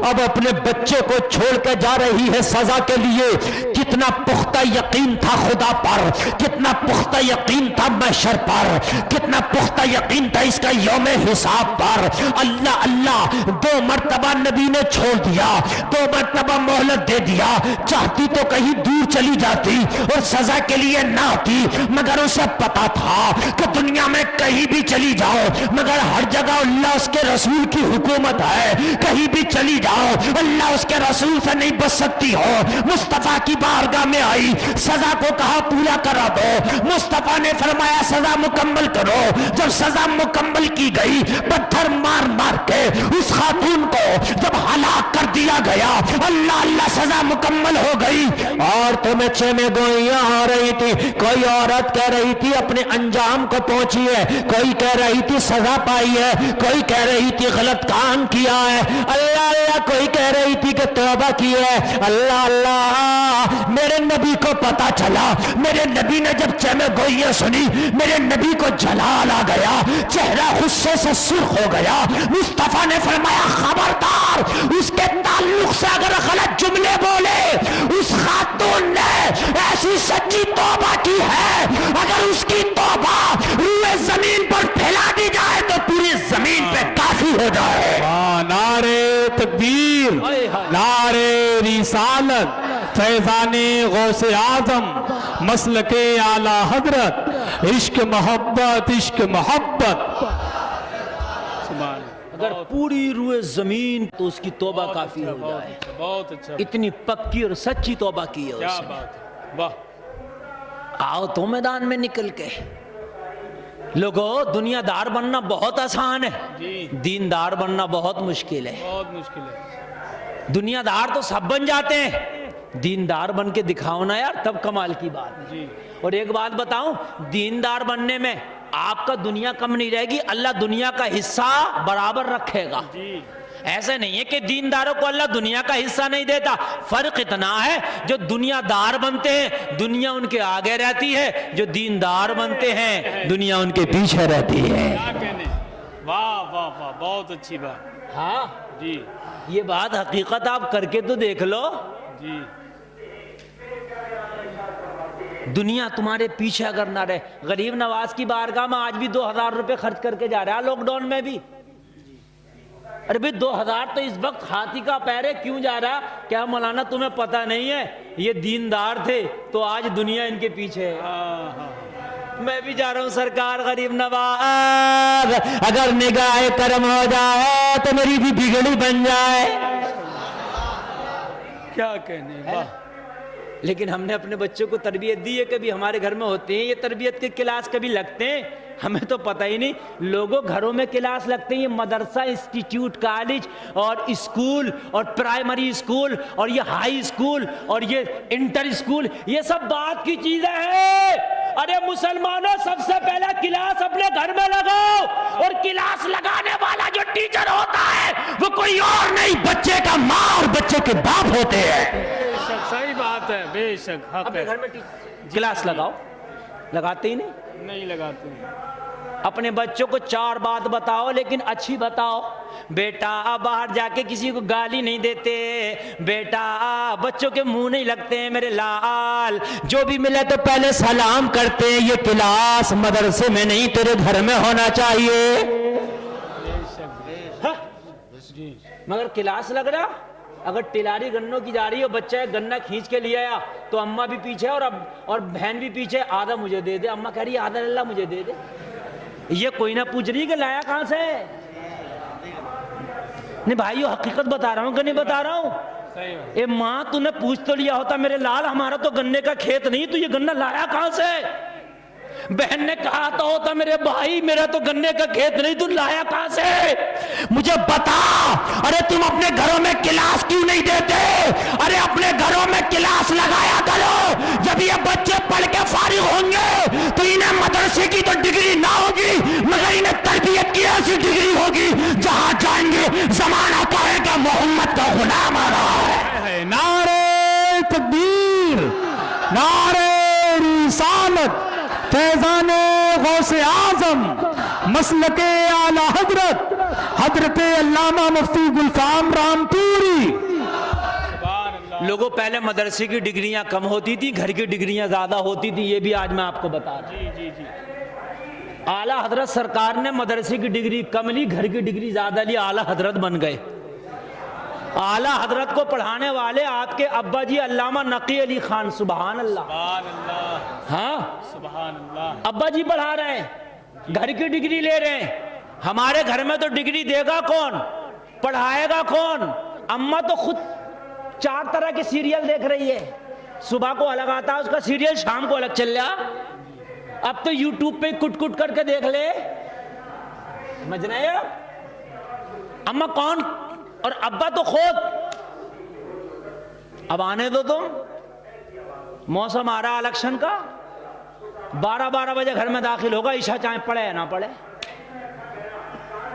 اب اپنے بچے کو چھوڑ کے جا رہی ہے سزا کے لیے. کتنا پختہ یقین تھا خدا پر, کتنا پختہ یقین تھا محشر پر, کتنا پختہ یقین تھا اس کا یوم حساب پر. اللہ اللہ 2 مرتبہ نبی نے چھوڑ دیا, 2 مرتبہ مہلت دے دیا. چاہتی تو کہیں دور چلی جاتی اور سزا کے لیے نہ آتی, مگر اسے پتا تھا کہ دنیا میں کہیں بھی چلی جاؤ مگر ہر جگہ اللہ اس کے رسول کی حکومت ہے. کہیں بھی چلی جاؤ اللہ اس کے رسول سے نہیں بچ سکتی ہو. مصطفیٰ کی بارگاہ میں آئی, سزا کو کہا پورا کرا دو. مصطفیٰ نے فرمایا سزا مکمل کرو. جب سزا مکمل کی گئی, پتھر مار مار کے اس خاتون کو جب ہلاک کر دیا گیا, اللہ اللہ سزا مکمل ہو گئی. اور تو مچھے میں گوئیاں ہو رہی تھی. کوئی عورت کہہ رہی تھی اپنے انجام کو پہنچی ہے, کوئی کہہ رہی تھی سزا پائی ہے, کوئی کہہ رہی تھی غلط کام کیا ہے. اللہ اللہ کوئی کہہ رہی تھی کہ توبہ کی ہے. اللہ اللہ میرے نبی کو پتا چلا, میرے نبی نے جب چمے گوئیاں سنی, میرے نبی کو جلال آ گیا, چہرہ غصے سے سرخ ہو گیا. مصطفیٰ نے فرمایا خبردار اس کے تعلق سے اگر غلط جملے بولے, اس خاتون نے ایسی سچی توبہ کی ہے, اگر اس کی توبہ روئے زمین پر پھیلا دی جائے تو پوری زمین پہ کافی ہو جائے. نعرے تکبیر, نعرے رسالت, فیضان غوث اعظم, مسلک اعلی حضرت, عشق محبت عشق محبت. اگر پوری روئے زمین تو اس کی توبہ کافی ہو جائے. بہت اچھا, اتنی پکی اور سچی توبہ کی ہے کیا اس نے. بات ہے, واہ. آؤ تو میدان میں نکل کے. لوگوں دنیا دار بننا بہت آسان ہے, دیندار بننا بہت مشکل ہے. بہت مشکل ہے. دنیا دار تو سب بن جاتے ہیں, دیندار بن کے دکھاؤ نا یار, تب کمال کی بات ہے. جی. اور ایک بات بتاؤں, دیندار بننے میں آپ کا دنیا کم نہیں رہے گی, اللہ دنیا کا حصہ برابر رکھے گا. جی. ایسا نہیں ہے کہ دینداروں کو اللہ دنیا کا حصہ نہیں دیتا. فرق اتنا ہے جو دنیا دار بنتے ہیں دنیا ان کے آگے رہتی ہے, جو دیندار بنتے ہیں دنیا ان کے پیچھے رہتی ہے. کیا کہنے, واہ واہ واہ, بہت اچھی بات. ہاں جی یہ بات حقیقت آپ کر کے تو دیکھ لو. جی. دنیا تمہارے پیچھے اگر نہ رہے. غریب نواز کی بارگاہ میں آج بھی 2000 روپے خرچ کر کے جا رہا ہے لاک ڈاؤن میں بھی. ارے بھئی 2000 تو اس وقت ہاتھی کا پیر ہے, کیوں جا رہا؟ کیا مولانا تمہیں پتہ نہیں ہے یہ دیندار تھے تو آج دنیا ان کے پیچھے ہے. میں بھی جا رہا ہوں سرکار غریب نواز, اگر نگاہ کرم ہو جائے تو میری بھی بگڑی بن جائے. کیا کہنے, واہ. لیکن ہم نے اپنے بچوں کو تربیت دی ہے, کبھی ہمارے گھر میں ہوتے ہیں یہ تربیت کے کلاس, کبھی لگتے ہیں ہمیں تو پتہ ہی نہیں. لوگوں گھروں میں کلاس لگتے ہیں, یہ مدرسہ, انسٹیٹیوٹ, کالج اور اسکول اور پرائمری اسکول اور یہ ہائی اسکول اور یہ انٹر اسکول, یہ سب بات کی چیزیں ہیں. ارے مسلمانوں سب سے پہلا کلاس اپنے گھر میں لگاؤ, اور کلاس لگانے والا جو ٹیچر ہوتا ہے وہ کوئی اور نہیں, بچے کا ماں اور بچے کے باپ ہوتے ہیں. صحیح بات ہے, بے شک حق اپنے ہے. گھر میں کلاس لگاؤ, لگاتے ہی نہیں لگاتے ہیں. اپنے بچوں کو 4 بات بتاؤ لیکن اچھی بتاؤ. بیٹا باہر جا کے کسی کو گالی نہیں دیتے, بیٹا بچوں کے منہ نہیں لگتے ہیں میرے لال, جو بھی ملے تو پہلے سلام کرتے ہیں. یہ کلاس مدرسے میں نہیں تیرے گھر میں ہونا چاہیے. مگر کلاس لگ رہا, اگر ٹلاری گنوں کی جا رہی ہو, بچہ گنا کھینچ کے لے آیا تو اماں بھی پیچھے اور بہن بھی پیچھے, آدھا مجھے دے دے. اماں کہہ رہی ہے آدھا اللہ مجھے دے دے. یہ کوئی نہ پوچھ رہی کہ لایا کہاں سے. نہیں بھائیو حقیقت بتا رہا ہوں کہ نہیں بتا رہا ہوں. اے ماں تو نے پوچھ تو لیا ہوتا میرے لال ہمارا تو گنے کا کھیت نہیں, تو یہ گنا لایا کہاں سے. بہن نے کہا تو ہوتا میرے بھائی میرا تو گنے کا کھیت نہیں, تو لایا کہاں سے. مجھے بتا, ارے تم اپنے گھروں میں کلاس کیوں نہیں دیتے. ارے اپنے گھروں میں کلاس لگایا کرو. جب یہ بچے پڑھ کے فارغ ہوں گے تو انہیں مدرسے کی تو ڈگری نہ ہوگی مگر انہیں تربیت کی ایسی ڈگری ہوگی جہاں جائیں گے زمانہ کہے گا محمد کا غلام آ رہا ہے. نعرے تکبیر, نعرے رسالت, فیضان غوث اعظم مسلک اعلی حضرت حضرت علامہ مفتی گلفام رام پوری. لوگوں پہلے مدرسے کی ڈگریاں کم ہوتی تھی، گھر کی ڈگریاں زیادہ ہوتی تھی، یہ بھی آج میں آپ کو بتا رہا ہوں. جی جی اعلیٰ حضرت سرکار نے مدرسے کی ڈگری کم لی، گھر کی ڈگری زیادہ لی، اعلیٰ حضرت بن گئے. اعلیٰ حضرت کو پڑھانے والے آپ کے ابا جی علامہ نقی علی خان. سبحان اللہ. سبحان اللہ. ہاں سبحان اللہ. ابا جی پڑھا رہے ہیں، گھر کی ڈگری لے رہے ہیں. ہمارے گھر میں تو ڈگری دے گا کون، پڑھائے گا کون؟ اماں تو خود 4 طرح کے سیریل دیکھ رہی ہے. صبح کو الگ آتا ہے اس کا سیریل، شام کو الگ چل رہا. اب تو یوٹیوب پہ کٹ کٹ کر کے دیکھ لے. سمجھ رہے ہیں اماں کون اور ابا تو خود. اب آنے دو تم، موسم آ رہا الیکشن کا، 12 بجے گھر میں داخل ہوگا، عشاء چاہے پڑھے یا نہ پڑھے.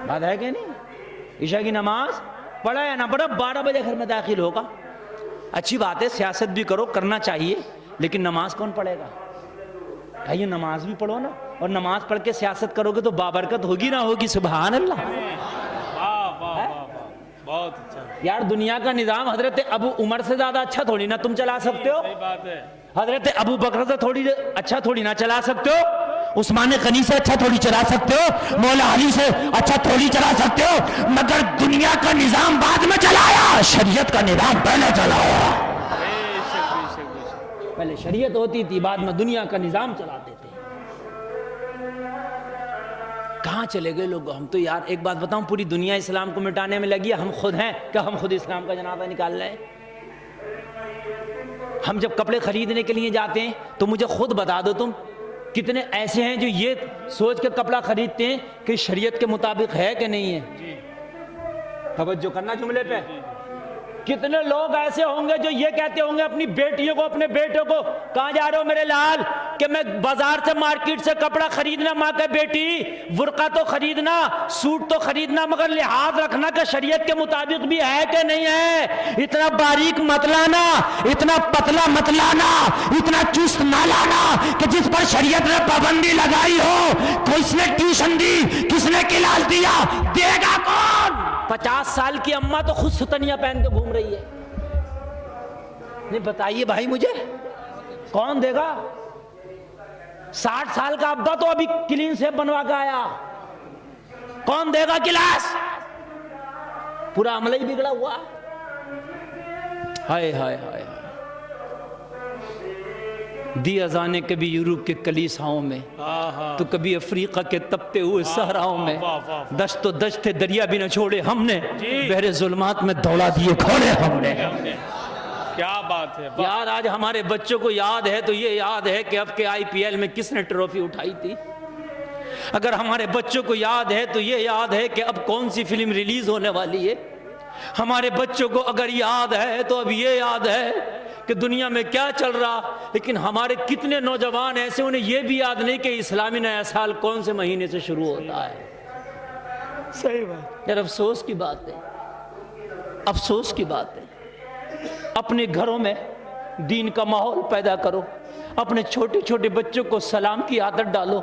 بات ہے کہ نہیں؟ عشاء کی نماز پڑھا یا نہ پڑھا 12 بجے گھر میں داخل ہوگا. اچھی بات ہے، سیاست بھی کرو، کرنا چاہیے، لیکن نماز کون پڑھے گا؟ بھائی نماز بھی پڑھو نا، اور نماز پڑھ کے سیاست کرو گے تو بابرکت ہوگی نہ ہوگی؟ سبحان اللہ. بہت اچھا یار دنیا کا نظام حضرت ابو عمر سے زیادہ اچھا تھوڑی نہ تم چلا سکتے ہو. صحیح بات ہے. حضرت ابو بکر سے تھوڑی اچھا تھوڑی نہ چلا سکتے ہو. عثمان غنی سے اچھا تھوڑی چلا سکتے ہو، مولا علی سے اچھا تھوڑی چلا سکتے ہو، مگر دنیا کا نظام بعد میں چلایا، شریعت کا نظام پہلے چلایا. پہلے شریعت ہوتی تھی، بعد میں دنیا کا نظام چلاتے تھے. کہاں چلے گئے لوگ؟ ہم تو یار ایک بات بتاؤں، پوری دنیا اسلام کو مٹانے میں لگی ہے، ہم خود ہیں کہ ہم خود اسلام کا جنازہ نکال رہے ہیں؟ ہم جب کپڑے خریدنے کے لیے جاتے ہیں تو مجھے خود بتا دو تم کتنے ایسے ہیں جو یہ سوچ کے کپڑا خریدتے ہیں کہ شریعت کے مطابق ہے کہ نہیں ہے؟ توجہ کرنا جملے پہ. کتنے لوگ ایسے ہوں گے جو یہ کہتے ہوں گے اپنی بیٹیوں کو، اپنے بیٹوں کو، کہاں جا رہے ہو میرے لال؟ کہ میں بازار سے مارکیٹ سے کپڑا خریدنا، ماں کے بیٹی برقع تو خریدنا، سوٹ تو خریدنا، مگر لحاظ رکھنا کہ شریعت کے مطابق بھی ہے کہ نہیں ہے. اتنا باریک مت لانا، اتنا پتلا مت لانا، اتنا چست نہ لانا کہ جس پر شریعت نے پابندی لگائی ہو تو اس نے ٹیوشن دی، کس نے کلاس دیا، دے گا کون؟ 50 سال کی اماں تو خود ستنیاں پہن کے گھوم رہی ہے. نہیں بتائیے بھائی مجھے کون دے گا؟ 60 سال کا ابا تو ابھی کلین سیپ بنوا کے آیا، کون دے گا کلاس؟ پورا عملہ ہی بگڑا ہوا. ہائے ہائے ہائے. دی اذانیں کبھی یورپ کے کلیساؤں میں تو کبھی افریقہ کے تپتے ہوئے صحراؤں میں، دشت و دشت تھے دریا بھی نہ چھوڑے ہم نے، بحر ظلمات میں دوڑا دیے کھوڑے ہم نے. کیا بات ہے یار آج ہمارے بچوں کو یاد ہے تو یہ یاد ہے کہ اب کے IPL میں کس نے ٹرافی اٹھائی تھی. اگر ہمارے بچوں کو یاد ہے تو یہ یاد ہے کہ اب کون سی فلم ریلیز ہونے والی ہے. ہمارے بچوں کو اگر یاد ہے تو اب یہ یاد ہے کہ دنیا میں کیا چل رہا. لیکن ہمارے کتنے نوجوان ایسے انہیں یہ بھی یاد نہیں کہ اسلامی نیا سال کون سے مہینے سے شروع ہوتا ہے. صحیح بات. یار افسوس کی بات ہے، افسوس کی بات ہے. اپنے گھروں میں دین کا ماحول پیدا کرو، اپنے چھوٹے چھوٹے بچوں کو سلام کی عادت ڈالو،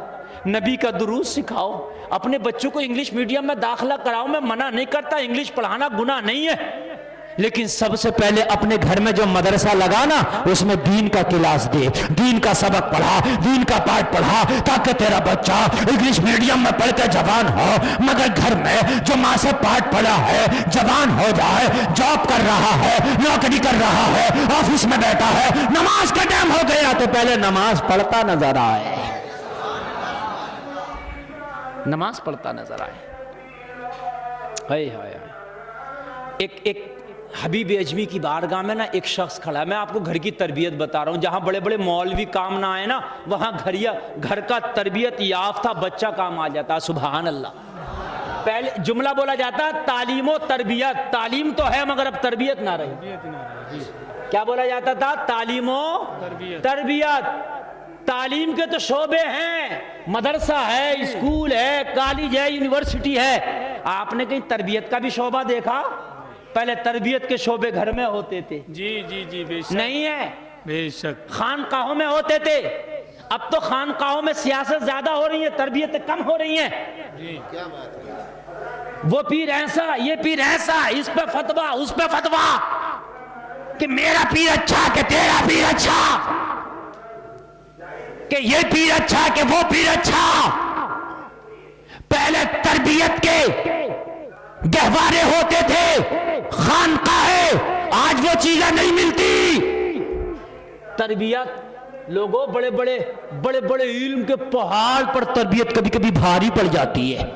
نبی کا درود سکھاؤ، اپنے بچوں کو انگلش میڈیم میں داخلہ کراؤ. میں منع نہیں کرتا، انگلش پڑھانا گناہ نہیں ہے، لیکن سب سے پہلے اپنے گھر میں جو مدرسہ لگانا اس میں دین کا کلاس دے، دین کا سبق پڑھا، دین کا پاٹ پڑھا، تاکہ تیرا بچہ انگلش میڈیم میں پڑھ کے جوان ہو، مگر گھر میں جو ماں سے پاٹ پڑھا ہے جوان ہو جائے، جاب کر رہا ہے، نوکری کر رہا ہے، آفس میں بیٹھا ہے، نماز کا ٹائم ہو گیا تو پہلے نماز پڑھتا نظر آئے، نماز پڑھتا نظر آئے. ہائے ہائے. ایک حبیب اجمی کی بارگاہ میں نا ایک شخص کھڑا ہے. میں آپ کو گھر کی تربیت بتا رہا ہوں. جہاں بڑے بڑے مولوی کام نہ آئے نا وہاں گھر کا تربیت یافتہ بچہ کام آ جاتا. سبحان اللہ. پہلے جملہ بولا جاتا ہے تعلیم و تربیت. تعلیم تو ہے مگر اب تربیت نہ رہی. کیا بولا جاتا تھا؟ تعلیم و تربیت. تعلیم کے تو شعبے ہیں، مدرسہ ہے، اسکول ہے، کالج ہے، یونیورسٹی ہے. آپ نے کہیں تربیت کا بھی شعبہ دیکھا؟ پہلے تربیت کے شعبے گھر میں ہوتے تھے. جی جی جی بے شک. نہیں ہے، بے شک. خانقاہوں میں ہوتے تھے. اب تو خانقاہوں میں سیاست زیادہ ہو رہی ہے، تربیتیں کم ہو رہی ہیں. وہ پیر ایسا، یہ پیر ایسا، اس پہ فتوا، اس پہ فتوا، کہ میرا پیر اچھا کہ تیرا پیر اچھا، کہ یہ پیر اچھا کہ وہ پیر اچھا. پہلے تربیت کے گہوارے ہوتے تھے، خانقاہیں، آج وہ چیزیں نہیں ملتی. تربیت لوگوں بڑے بڑے علم کے پہاڑ پر تربیت کبھی کبھی بھاری پڑ جاتی ہے.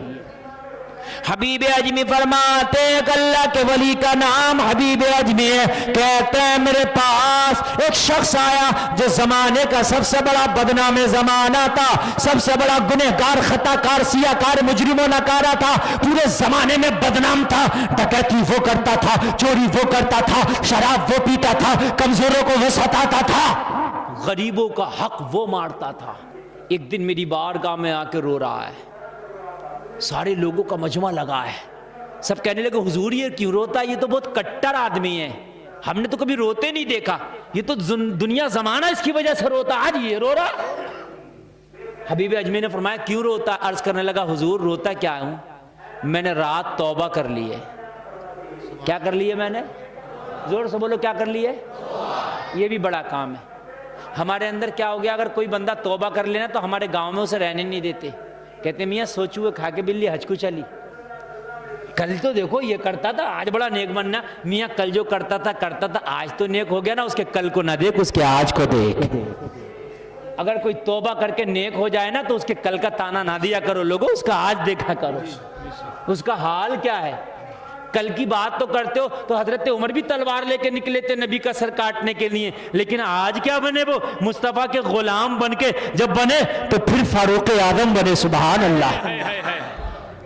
حبیب اجمی فرماتے ہیں کہ اللہ کے ولی کا نام حبیب اجمی ہے. کہتے ہیں میرے پاس ایک شخص آیا جو زمانے کا سب سے بڑا بدنام زمانہ تھا، سب سے بڑا گنہگار، خطا کار، سیاہ کار، مجرم و نکارہ تھا، پورے زمانے میں بدنام تھا. ڈکیتی وہ کرتا تھا، چوری وہ کرتا تھا، شراب وہ پیتا تھا، کمزوروں کو وہ ستاتا تھا، غریبوں کا حق وہ مارتا تھا. ایک دن میری بارگاہ میں آ کے رو رہا ہے، سارے لوگوں کا مجمع لگا ہے، سب کہنے لگے حضور یہ کیوں روتا ہے، یہ تو بہت کٹر آدمی ہے، ہم نے تو کبھی روتے نہیں دیکھا، یہ تو دنیا زمانہ اس کی وجہ سے روتا، آج یہ رو رہا. حبیب اجمی نے فرمایا کیوں روتا؟ عرض کرنے لگا حضور روتا کیا ہوں، میں نے رات توبہ کر لی ہے. کیا کر لی ہے میں نے؟ زور سے بولو، کیا کر لی ہے؟ یہ بھی بڑا کام ہے. ہمارے اندر کیا ہو گیا، اگر کوئی بندہ توبہ کر لینا تو ہمارے گاؤں میں اسے رہنے نہیں دیتے. کہتے میاں سوچو ہوئے کھا کے بلی حج کو چلی، کل تو دیکھو یہ کرتا تھا آج بڑا نیک بننا. میاں کل جو کرتا تھا آج تو نیک ہو گیا نا، اس کے کل کو نہ دیکھ، اس کے آج کو دیکھ. اگر کوئی توبہ کر کے نیک ہو جائے نا تو اس کے کل کا تانا نہ دیا کرو لوگوں، اس کا آج دیکھا کرو اس کا حال کیا ہے. کل کی بات تو کرتے ہو تو حضرت عمر بھی تلوار لے کے نکلے تھے نبی کا سر کاٹنے کے لیے، لیکن آج کیا بنے؟ وہ مصطفیٰ کے غلام بن کے جب بنے تو پھر فاروق اعظم بنے. سبحان اللہ.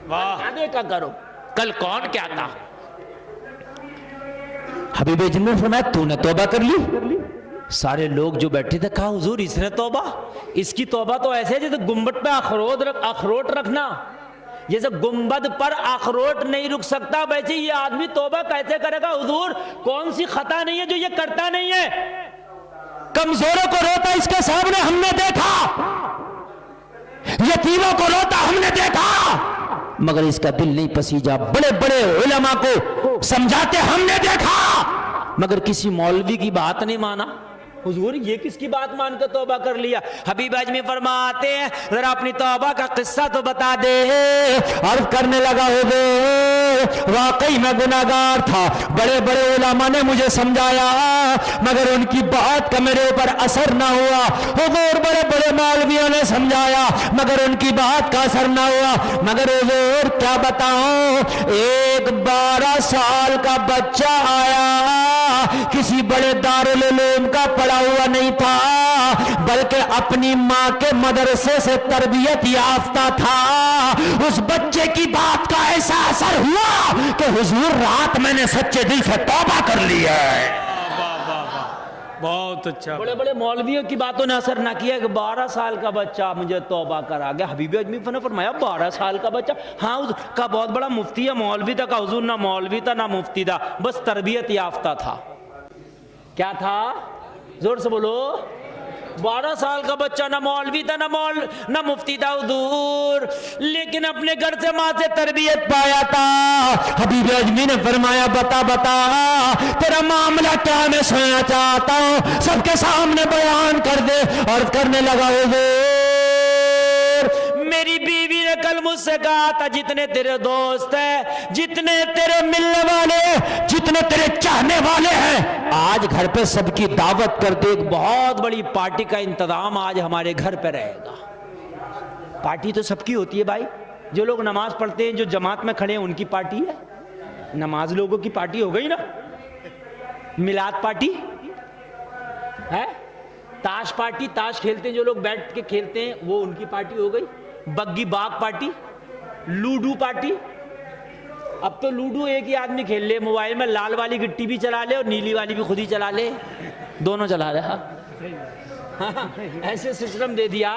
واہ دیکھا کرو کل کون کیا تھا. حبیب اجمی نے فرمایا تو نے توبہ کر لی؟ سارے لوگ جو بیٹھے تھے کہا حضور اس نے توبہ، اس کی توبہ تو ایسے جیسے گنبد پہ اخروٹ رکھنا، جیسے گنبد پر اخروٹ نہیں رک سکتا ویسے یہ آدمی توبہ کیسے کرے گا حضور؟ کون سی خطا نہیں ہے جو یہ کرتا نہیں ہے؟ کمزوروں کو روتا اس کے سامنے ہم نے دیکھا، یتیموں کو روتا ہم نے دیکھا، مگر اس کا دل نہیں پسیجا. بڑے بڑے علماء کو سمجھاتے ہم نے دیکھا، مگر کسی مولوی کی بات نہیں مانا. حضور یہ کس کی بات مان کر توبہ کر لیا؟ حبیب اجمی فرماتے ہیں ذرا اپنی توبہ کا قصہ تو بتا دے. عرض کرنے لگا حضور واقعی میں گناہگار تھا، بڑے بڑے علماء نے مجھے سمجھایا مگر ان کی بات کا میرے اوپر اثر نہ ہوا. حضور بڑے بڑے مولویوں نے سمجھایا مگر ان کی بات کا اثر نہ ہوا. مگر حضور کیا بتاؤں، ایک 12 سال کا بچہ آیا، کسی بڑے دارالعلوم کا پڑھا ہوا نہیں تھا بلکہ اپنی ماں کے مدرسے سے تربیت یافتہ تھا. اس بچے کی بات کا ایسا اثر ہوا کہ حضور رات میں نے سچے دل سے توبہ کر لی ہے. بہت اچھا. بڑے بڑے مولویوں کی باتوں نے اثر نہ کیا کہ 12 سال کا بچہ مجھے توبہ کرا گیا. حبیب اجمی نے فرمایا 12 سال کا بچہ؟ ہاں کا بہت بڑا مفتی ہے، مولوی تھا. کا حضور نہ مولوی تھا نہ مفتی تھا، بس تربیت یافتہ تھا. کیا تھا؟ زور سے بولو. 12 سال کا بچہ، نہ مولوی تھا نہ مفتی تھا حضور، لیکن اپنے گھر سے ماں سے تربیت پایا تھا. حبیب اجمی نے فرمایا بتا تیرا معاملہ کیا، میں سننا چاہتا ہوں، سب کے سامنے بیان کر دے. اور کرنے لگا حضور میری بیوی نے کل مجھ سے کہا تھا جتنے تیرے دوست ہیں، جتنے تیرے ملنے والے، جتنے تیرے چاہنے والے ہیں، آج گھر پہ سب کی دعوت کر دے. ایک بہت بڑی پارٹی کا انتظام آج ہمارے گھر پہ رہے گا. پارٹی تو سب کی ہوتی ہے بھائی، جو لوگ نماز پڑھتے ہیں جو جماعت میں کھڑے ہیں ان کی پارٹی ہے. نماز لوگوں کی پارٹی ہو گئی نا، میلاد پارٹی ہے، تاش پارٹی، تاش کھیلتے ہیں جو لوگ بیٹھ کے کھیلتے ہیں وہ ان کی پارٹی ہو گئی. بگی باغ پارٹی، لوڈو پارٹی. اب تو لوڈو ایک ہی آدمی کھیل لے، موبائل میں لال والی گٹی بھی چلا لے اور نیلی والی بھی خود ہی چلا لے، دونوں چلا رہا. ایسے سسٹم دے دیا.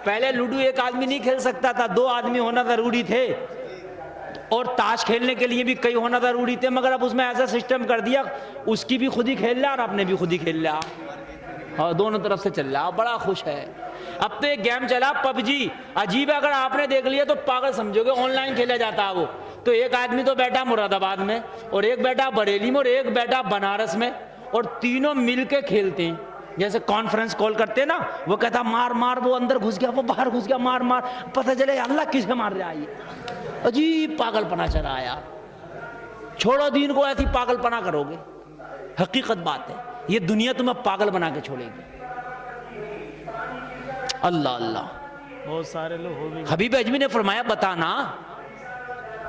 پہلے لوڈو ایک آدمی نہیں کھیل سکتا تھا، 2 آدمی ہونا ضروری تھے، اور تاش کھیلنے کے لیے بھی کئی ہونا ضروری تھے. مگر اب اس میں ایسا سسٹم کر دیا اس کی بھی خود ہی کھیل لیا اور اپنے بھی خود ہی کھیل لیا، اور دونوں طرف سے چل رہا. بڑا خوش ہے. اب تو ایک گیم چلا PUBG، عجیب ہے، اگر آپ نے دیکھ لیا تو پاگل سمجھو گے، آن لائن کھیلا جاتا ہے وہ. تو ایک آدمی تو بیٹھا مراد آباد میں، اور ایک بیٹھا بریلی میں، اور ایک بیٹھا بنارس میں، اور تینوں مل کے کھیلتے ہیں. جیسے کانفرنس کال کرتے ہیں نا، وہ کہتا مار مار، وہ اندر گھس گیا، وہ باہر گھس گیا، مار مار، پتہ چلے اللہ کسے مار رہا ہے. یہ عجیب پاگل پنا چلا ہے یار. چھوڑو دین کو، ایسی پاگل پنا کرو گے. حقیقت بات ہے، یہ دنیا تمہیں پاگل بنا کے چھوڑے گی. اللہ اللہ. بہت سارے لوگ ہو بھی. حبیب اجمی نے فرمایا بتانا.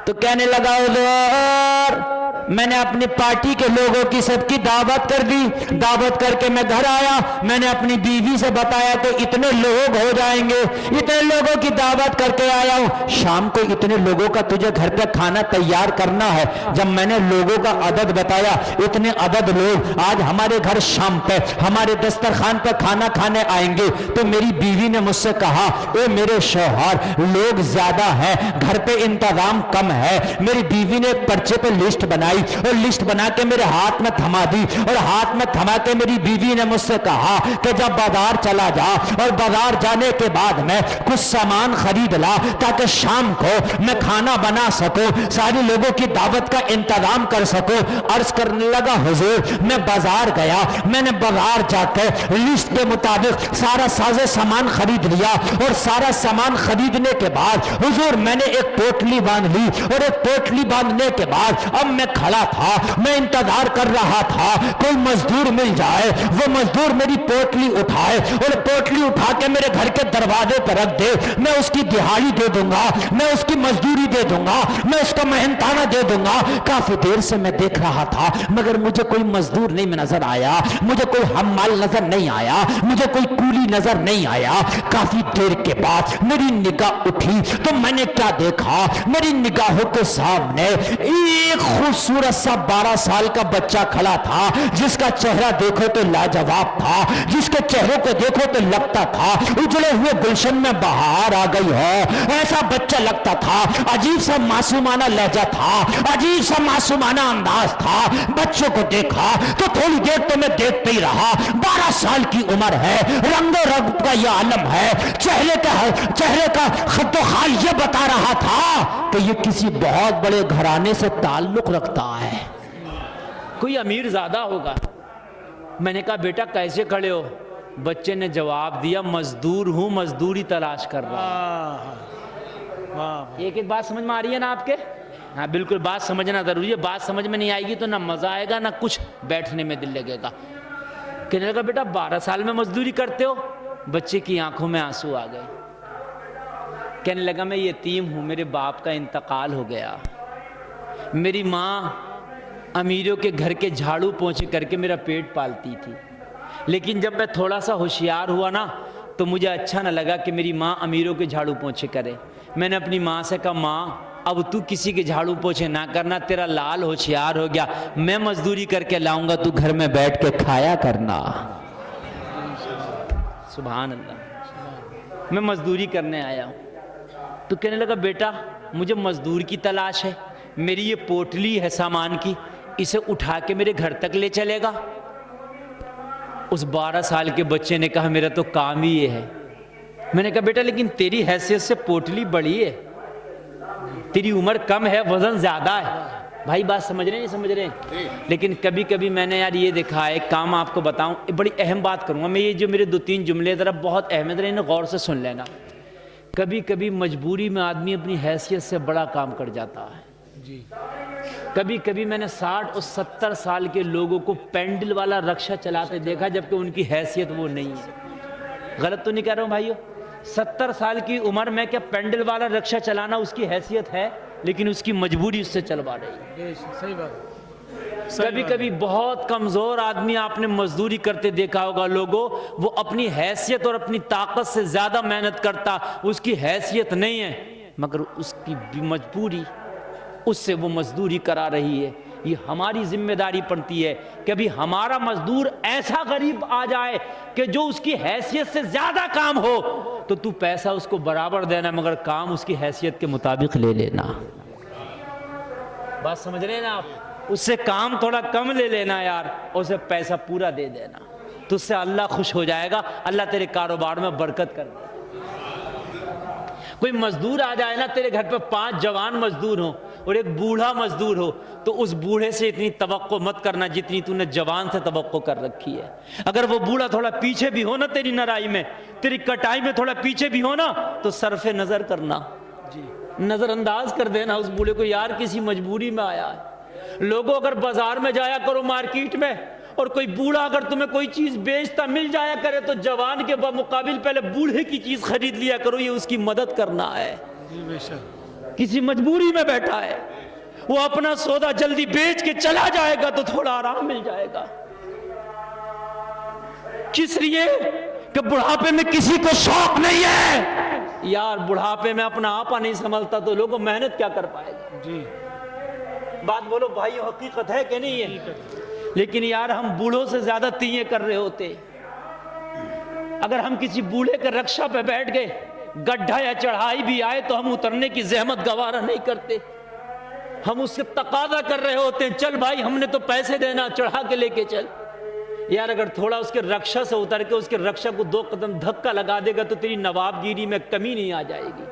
تو کہنے لگا حضور میں نے اپنی پارٹی کے لوگوں کی سب کی دعوت کر دی، دعوت کر کے میں گھر آیا، میں نے اپنی بیوی سے بتایا کہ اتنے لوگ ہو جائیں گے، اتنے لوگوں کی دعوت کر کے آیا ہوں، شام کو اتنے لوگوں کا تجھے گھر پہ کھانا تیار کرنا ہے. جب میں نے لوگوں کا عدد بتایا، اتنے عدد لوگ آج ہمارے گھر شام پہ ہمارے دسترخوان پہ کھانا کھانے آئیں گے، تو میری بیوی نے مجھ سے کہا اے میرے شوہر لوگ زیادہ ہیں، گھر پہ انتظام کم ہے. میری بیوی نے ایک پرچے پہ لسٹ بنائی، اور لسٹ بنا کے میرے ہاتھ میں تھما دی، اور ہاتھ میں تھما کے میری بیوی نے مجھ سے کہا کہ جب بازار چلا جا، اور بازار جانے کے بعد میں کچھ سامان خرید لا تاکہ شام کو میں کھانا بنا سکوں، سارے لوگوں کی دعوت کا انتظام کر سکوں. عرض کرنے لگا حضور میں بازار گیا، میں نے بازار جا کے لسٹ کے مطابق سارا ساز سامان خرید لیا، اور سارا سامان خریدنے کے بعد حضور میں نے ایک پوٹلی باندھ لی، اور ایک پوٹلی باندھنے کے بعد اب میں کھڑا تھا، میں انتظار کر رہا تھا کوئی مزدور مل جائے، وہ مزدور میری پوٹلی اٹھائے اور پوٹلی اٹھا کے میرے گھر کے دروازے پر رکھ دے. میں اس کی دہاڑی دے دوں گا، میں اس کی مزدوری دے دوں گا، میں اس کا محنتانہ دے دوں گا. کافی دیر سے میں دیکھ رہا تھا مگر مجھے کوئی مزدور نہیں نظر آیا، مجھے کوئی حمال نظر نہیں آیا، مجھے کوئی کولی نظر نہیں آیا. کافی دیر کے بعد میری نگاہ اٹھی تو میں نے کیا دیکھا، میری نگاہوں کے سامنے ایک خوبصورت سا 12 سال کا بچہ کھڑا تھا، جس کا چہرہ دیکھو تو لاجواب تھا، جس کے چہرے کو دیکھو تو لگتا تھا اجڑے ہوئے گلشن میں بہار آ گئی ہو. ایسا بچہ لگتا تھا، عجیب سا معصومانہ لہجہ تھا، عجیب سا معصومانہ انداز تھا. بچوں کو دیکھا تو تھوڑی دیر تو میں دیکھتے ہی رہا. 12 سال کی عمر ہے، رنگ و رنگ کا یہ عالم ہے، چہرے کا خط و خال یہ بتا رہا تھا کہ یہ کسی بہت بڑے گھرانے سے تعلق رکھتا ہے، کوئی امیر زادہ ہوگا. میں نے کہا بیٹا کیسے کھڑے ہو؟ بچے نے جواب دیا مزدور ہوں، مزدوری تلاش کر رہا ہوں. ایک ایک بات سمجھ میں آ رہی ہے نا آپ کے؟ ہاں بالکل، بات سمجھنا ضروری ہے. بات سمجھ میں نہیں آئے گی تو نہ مزہ آئے گا، نہ کچھ بیٹھنے میں دل لگے گا. کہنے لگا بیٹا 12 سال میں مزدوری کرتے ہو؟ بچے کی آنکھوں میں آنسو آ گئے. کہنے لگا میں یتیم ہوں، میرے باپ کا انتقال ہو گیا. میری ماں امیروں کے گھر کے جھاڑو پوچھے کر کے میرا پیٹ پالتی تھی، لیکن جب میں تھوڑا سا ہوشیار ہوا نا تو مجھے اچھا نہ لگا کہ میری ماں امیروں کے جھاڑو پوچھے کرے. میں نے اپنی ماں سے کہا ماں اب تو کسی کے جھاڑو پوچھے نہ کرنا، تیرا لال ہوشیار ہو گیا، میں مزدوری کر کے لاؤں گا، تو گھر میں بیٹھ کے کھایا کرنا. سبحان اللہ. میں مزدوری کرنے آیا ہوں. تو کہنے لگا بیٹا مجھے مزدور کی تلاش ہے، میری یہ پوٹلی ہے سامان کی، اسے اٹھا کے میرے گھر تک لے چلے گا؟ اس 12 سال کے بچے نے کہا میرا تو کام ہی یہ ہے. میں نے کہا بیٹا لیکن تیری حیثیت سے پوٹلی بڑی ہے، تیری عمر کم ہے، وزن زیادہ ہے. بھائی بات سمجھ رہے ہیں نہیں سمجھ رہے ہیں؟ لیکن کبھی کبھی میں نے یار یہ دیکھا ہے، ایک کام آپ کو بتاؤں، بڑی اہم بات کروں گا میں، یہ جو میرے 2-3 جملے ذرا بہت اہم ہے، انہیں غور سے سن لینا. کبھی کبھی مجبوری میں آدمی اپنی حیثیت سے بڑا کام کر جاتا ہے. کبھی کبھی میں نے 60 اور 70 سال کے لوگوں کو پینڈل والا رکشہ چلاتے دیکھا جبکہ ان کی حیثیت وہ نہیں ہے. غلط تو نہیں کہہ رہا ہوں بھائیو؟ 70 سال کی عمر میں کیا پینڈل والا رکشہ چلانا اس کی حیثیت ہے، لیکن اس کی مجبوری اس سے چلوا رہی ہے. صحیح بات. کبھی کبھی بہت کمزور آدمی آپ نے مزدوری کرتے دیکھا ہوگا لوگوں، وہ اپنی حیثیت اور اپنی طاقت سے زیادہ محنت کرتا، اس کی حیثیت نہیں ہے مگر اس کی مجبوری اس سے وہ مزدوری کرا رہی ہے. یہ ہماری ذمہ داری پڑتی ہے کہ ابھی ہمارا مزدور ایسا غریب آ جائے کہ جو اس کی حیثیت سے زیادہ کام ہو تو پیسہ اس کو برابر دینا مگر کام اس کی حیثیت کے مطابق لے لینا. بات سمجھ رہے ہیں نا آپ؟ اس سے کام تھوڑا کم لے لینا یار، اسے پیسہ پورا دے دینا. تجھ سے اللہ خوش ہو جائے گا، اللہ تیرے کاروبار میں برکت کر دے گا۔ کوئی مزدور آ جائے نا تیرے گھر پہ، 5 جوان مزدور ہوں اور ایک بوڑھا مزدور ہو، تو اس بوڑھے سے اتنی توقع مت کرنا جتنی تو نے جوان سے توقع کر رکھی ہے۔ اگر وہ بوڑھا تھوڑا پیچھے بھی ہو نا تیری نرائی میں، تیری کٹائی میں تھوڑا پیچھے بھی ہو نا، تو صرف نظر کرنا، نظر انداز کر دینا اس بوڑھے کو، یار کسی مجبوری میں آیا ہے۔ لوگوں اگر بازار میں جایا کرو، مارکیٹ میں، اور کوئی بوڑھا اگر تمہیں کوئی چیز بیچتا مل جایا کرے تو جوان کے بمقابل پہلے بوڑھے کی چیز خرید لیا کرو، یہ اس کی مدد کرنا ہے۔ کسی مجبوری میں بیٹھا ہے، وہ اپنا سودا جلدی بیچ کے چلا جائے گا تو تھوڑا آرام مل جائے گا۔ کس لیے کہ بڑھاپے میں کسی کو شوق نہیں ہے، یار بڑھاپے میں اپنا آپا نہیں سنبھلتا تو لوگوں محنت کیا کر پائے گا؟ جی بات بولو بھائی، حقیقت ہے کہ نہیں ہے؟ لیکن یار ہم بوڑھوں سے زیادہ تیئیں کر رہے ہوتے۔ اگر ہم کسی بوڑھے کے رکشہ پہ بیٹھ گئے، گڈھا یا چڑھائی بھی آئے تو ہم اترنے کی زحمت گوارہ نہیں کرتے، ہم اس سے تقاضا کر رہے ہوتے ہیں، چل بھائی ہم نے تو پیسے دینا، چڑھا کے لے کے چل۔ یار اگر تھوڑا اس کے رکشہ سے اتر کے اس کے رکشہ کو 2 قدم دھکا لگا دے گا تو تیری نواب گیری میں کمی نہیں آ جائے گی،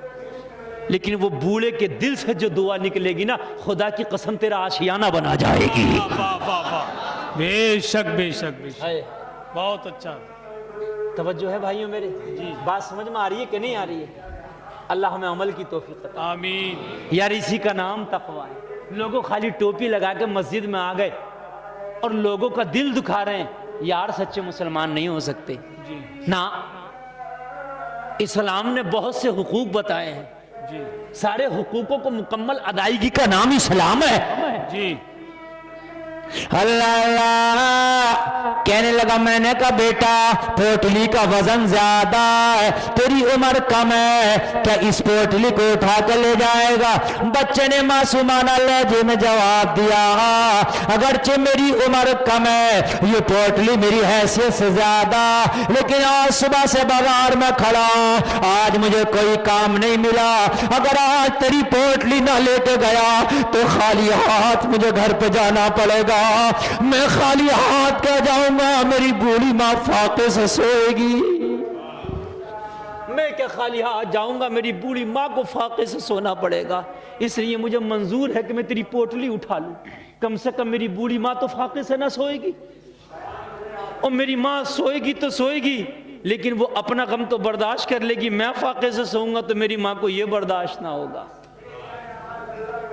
لیکن وہ بوڑھے کے دل سے جو دعا نکلے گی نا، خدا کی قسم تیرا آشیانہ بنا جائے گی۔ بے شک بے شک بے شک، بہت اچھا۔ توجہ ہے بھائیوں میرے؟ جی بات سمجھ میں آ رہی ہے کہ نہیں آ رہی ہے؟ اللہ ہمیں عمل کی توفیق عطا۔ آمین۔ یار اسی کا نام تقویٰ ہے۔ لوگوں خالی ٹوپی لگا کے مسجد میں آ گئے اور لوگوں کا دل دکھا رہے ہیں، یار سچے مسلمان نہیں ہو سکتے نا۔ اسلام نے بہت سے حقوق بتائے ہیں، سارے حقوقوں کو مکمل ادائیگی کا نام اسلام ہے۔ جی اللہ اللہ کہنے لگا، میں نے کہا بیٹا پوٹلی کا وزن زیادہ ہے، تیری عمر کم ہے، کیا اس پوٹلی کو اٹھا کے لے جائے گا؟ بچے نے معصومانہ لہجے میں جواب دیا، اگرچہ میری عمر کم ہے، یہ پوٹلی میری حیثیت سے زیادہ، لیکن آج صبح سے بازار میں کھڑا ہوں، آج مجھے کوئی کام نہیں ملا، اگر آج تیری پوٹلی نہ لے کے گیا تو خالی ہاتھ مجھے گھر پہ جانا پڑے گا، میں خالی ہاتھ کیا جاؤں گا، میری بوڑھی ماں فاقے سے سوئے گی۔ میں کیا خالی ہاتھ جاؤں گا، میری بوڑھی ماں کو فاقے سے سونا پڑے گا، اس لیے مجھے منظور ہے کہ میں تیری پوٹلی اٹھا لوں، کم سے کم میری بوڑھی ماں تو فاقے سے نہ سوئے گی، اور میری ماں سوئے گی تو سوئے گی لیکن وہ اپنا غم تو برداشت کر لے گی، میں فاقے سے سوؤں گا تو میری ماں کو یہ برداشت نہ ہوگا۔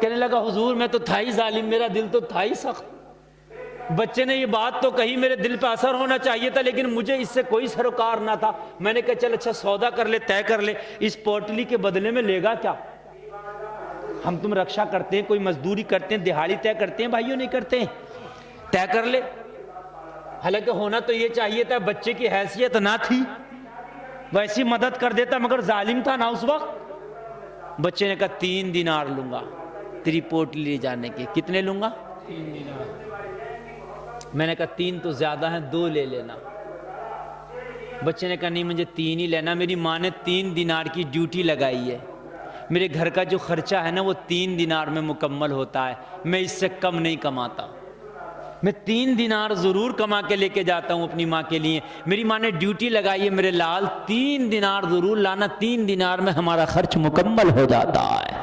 کہنے لگا حضور میں تو تھا ہی ظالم، میرا دل تو تھا ہی سخت، بچے نے یہ بات تو کہی، میرے دل پہ اثر ہونا چاہیے تھا لیکن مجھے اس سے کوئی سروکار نہ تھا، میں نے کہا چل اچھا سودا کر لے، طے کر لے، اس پوٹلی کے بدلے میں لے گا کیا؟ ہم تم رکشہ کرتے ہیں، کوئی مزدوری کرتے ہیں، دہاڑی طے کرتے ہیں، بھائیوں نہیں کرتے ہیں، طے کر لے۔ حالانکہ ہونا تو یہ چاہیے تھا، بچے کی حیثیت نہ تھی، ویسی مدد کر دیتا مگر ظالم تھا نا اس وقت۔ بچے نے کہا 3 دینار لوں گا تیری پوٹلی لے جانے کے۔ کتنے لوں گا؟ 3 دینار۔ میں نے کہا 3 تو زیادہ ہیں، 2 لے لینا۔ بچے نے کہا نہیں مجھے 3 ہی لینا، میری ماں نے 3 دینار کی ڈیوٹی لگائی ہے، میرے گھر کا جو خرچہ ہے نا وہ 3 دینار میں مکمل ہوتا ہے، میں اس سے کم نہیں کماتا، میں 3 دینار ضرور کما کے لے کے جاتا ہوں اپنی ماں کے لیے، میری ماں نے ڈیوٹی لگائی ہے میرے لال 3 دینار ضرور لانا، 3 دینار میں ہمارا خرچ مکمل ہو جاتا ہے۔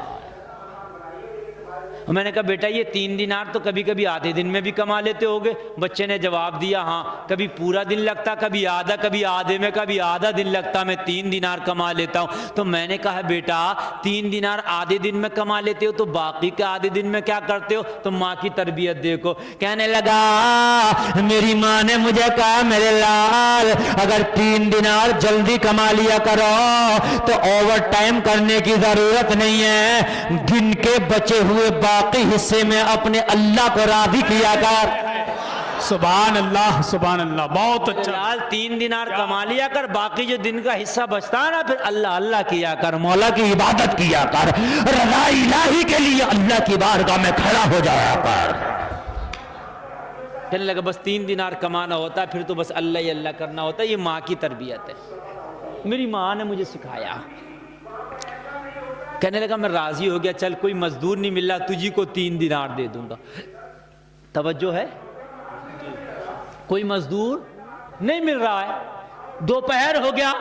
میں نے کہا بیٹا یہ 3 دینار تو کبھی کبھی آدھے دن میں بھی کما لیتے ہوگے؟ بچے نے جواب دیا ہاں، کبھی پورا دن لگتا، کبھی آدھا، کبھی آدھے میں، کبھی آدھا دن لگتا، میں 3 دینار کما لیتا ہوں۔ تو میں نے کہا بیٹا 3 دینار آدھے دن میں کما لیتے ہو تو باقی کے آدھے دن میں کیا کرتے ہو؟ تو ماں کی تربیت دیکھو۔ کہنے لگا میری ماں نے مجھے کہا میرے لال اگر 3 دینار جلدی کما لیا کرو تو اوور ٹائم کرنے کی ضرورت نہیں ہے، گن کے بچے ہوئے باقی حصے میں اپنے اللہ کو راضی کیا کر۔ سبحان اللہ، بہت اچھا۔ لال 3 دینار کما لیا کر، باقی جو دن کا حصہ بچتا ہے نا پھر اللہ اللہ کیا کر، مولا کی عبادت کیا کر، رضا الہی کے لیے اللہ کی بارگاہ میں کھڑا ہو جایا کر۔ کہنے لگا بس 3 دینار کمانا ہوتا ہے پھر تو بس اللہ ہی اللہ کرنا ہوتا ہے، یہ ماں کی تربیت ہے، میری ماں نے مجھے سکھایا۔ کہنے لگا میں راضی ہو گیا، چل کوئی مزدور نہیں مل رہا، تجھی کو 3 دینار دے دوں گا۔ توجہ ہے؟ کوئی مزدور نہیں مل رہا ہے، دوپہر ہو گیا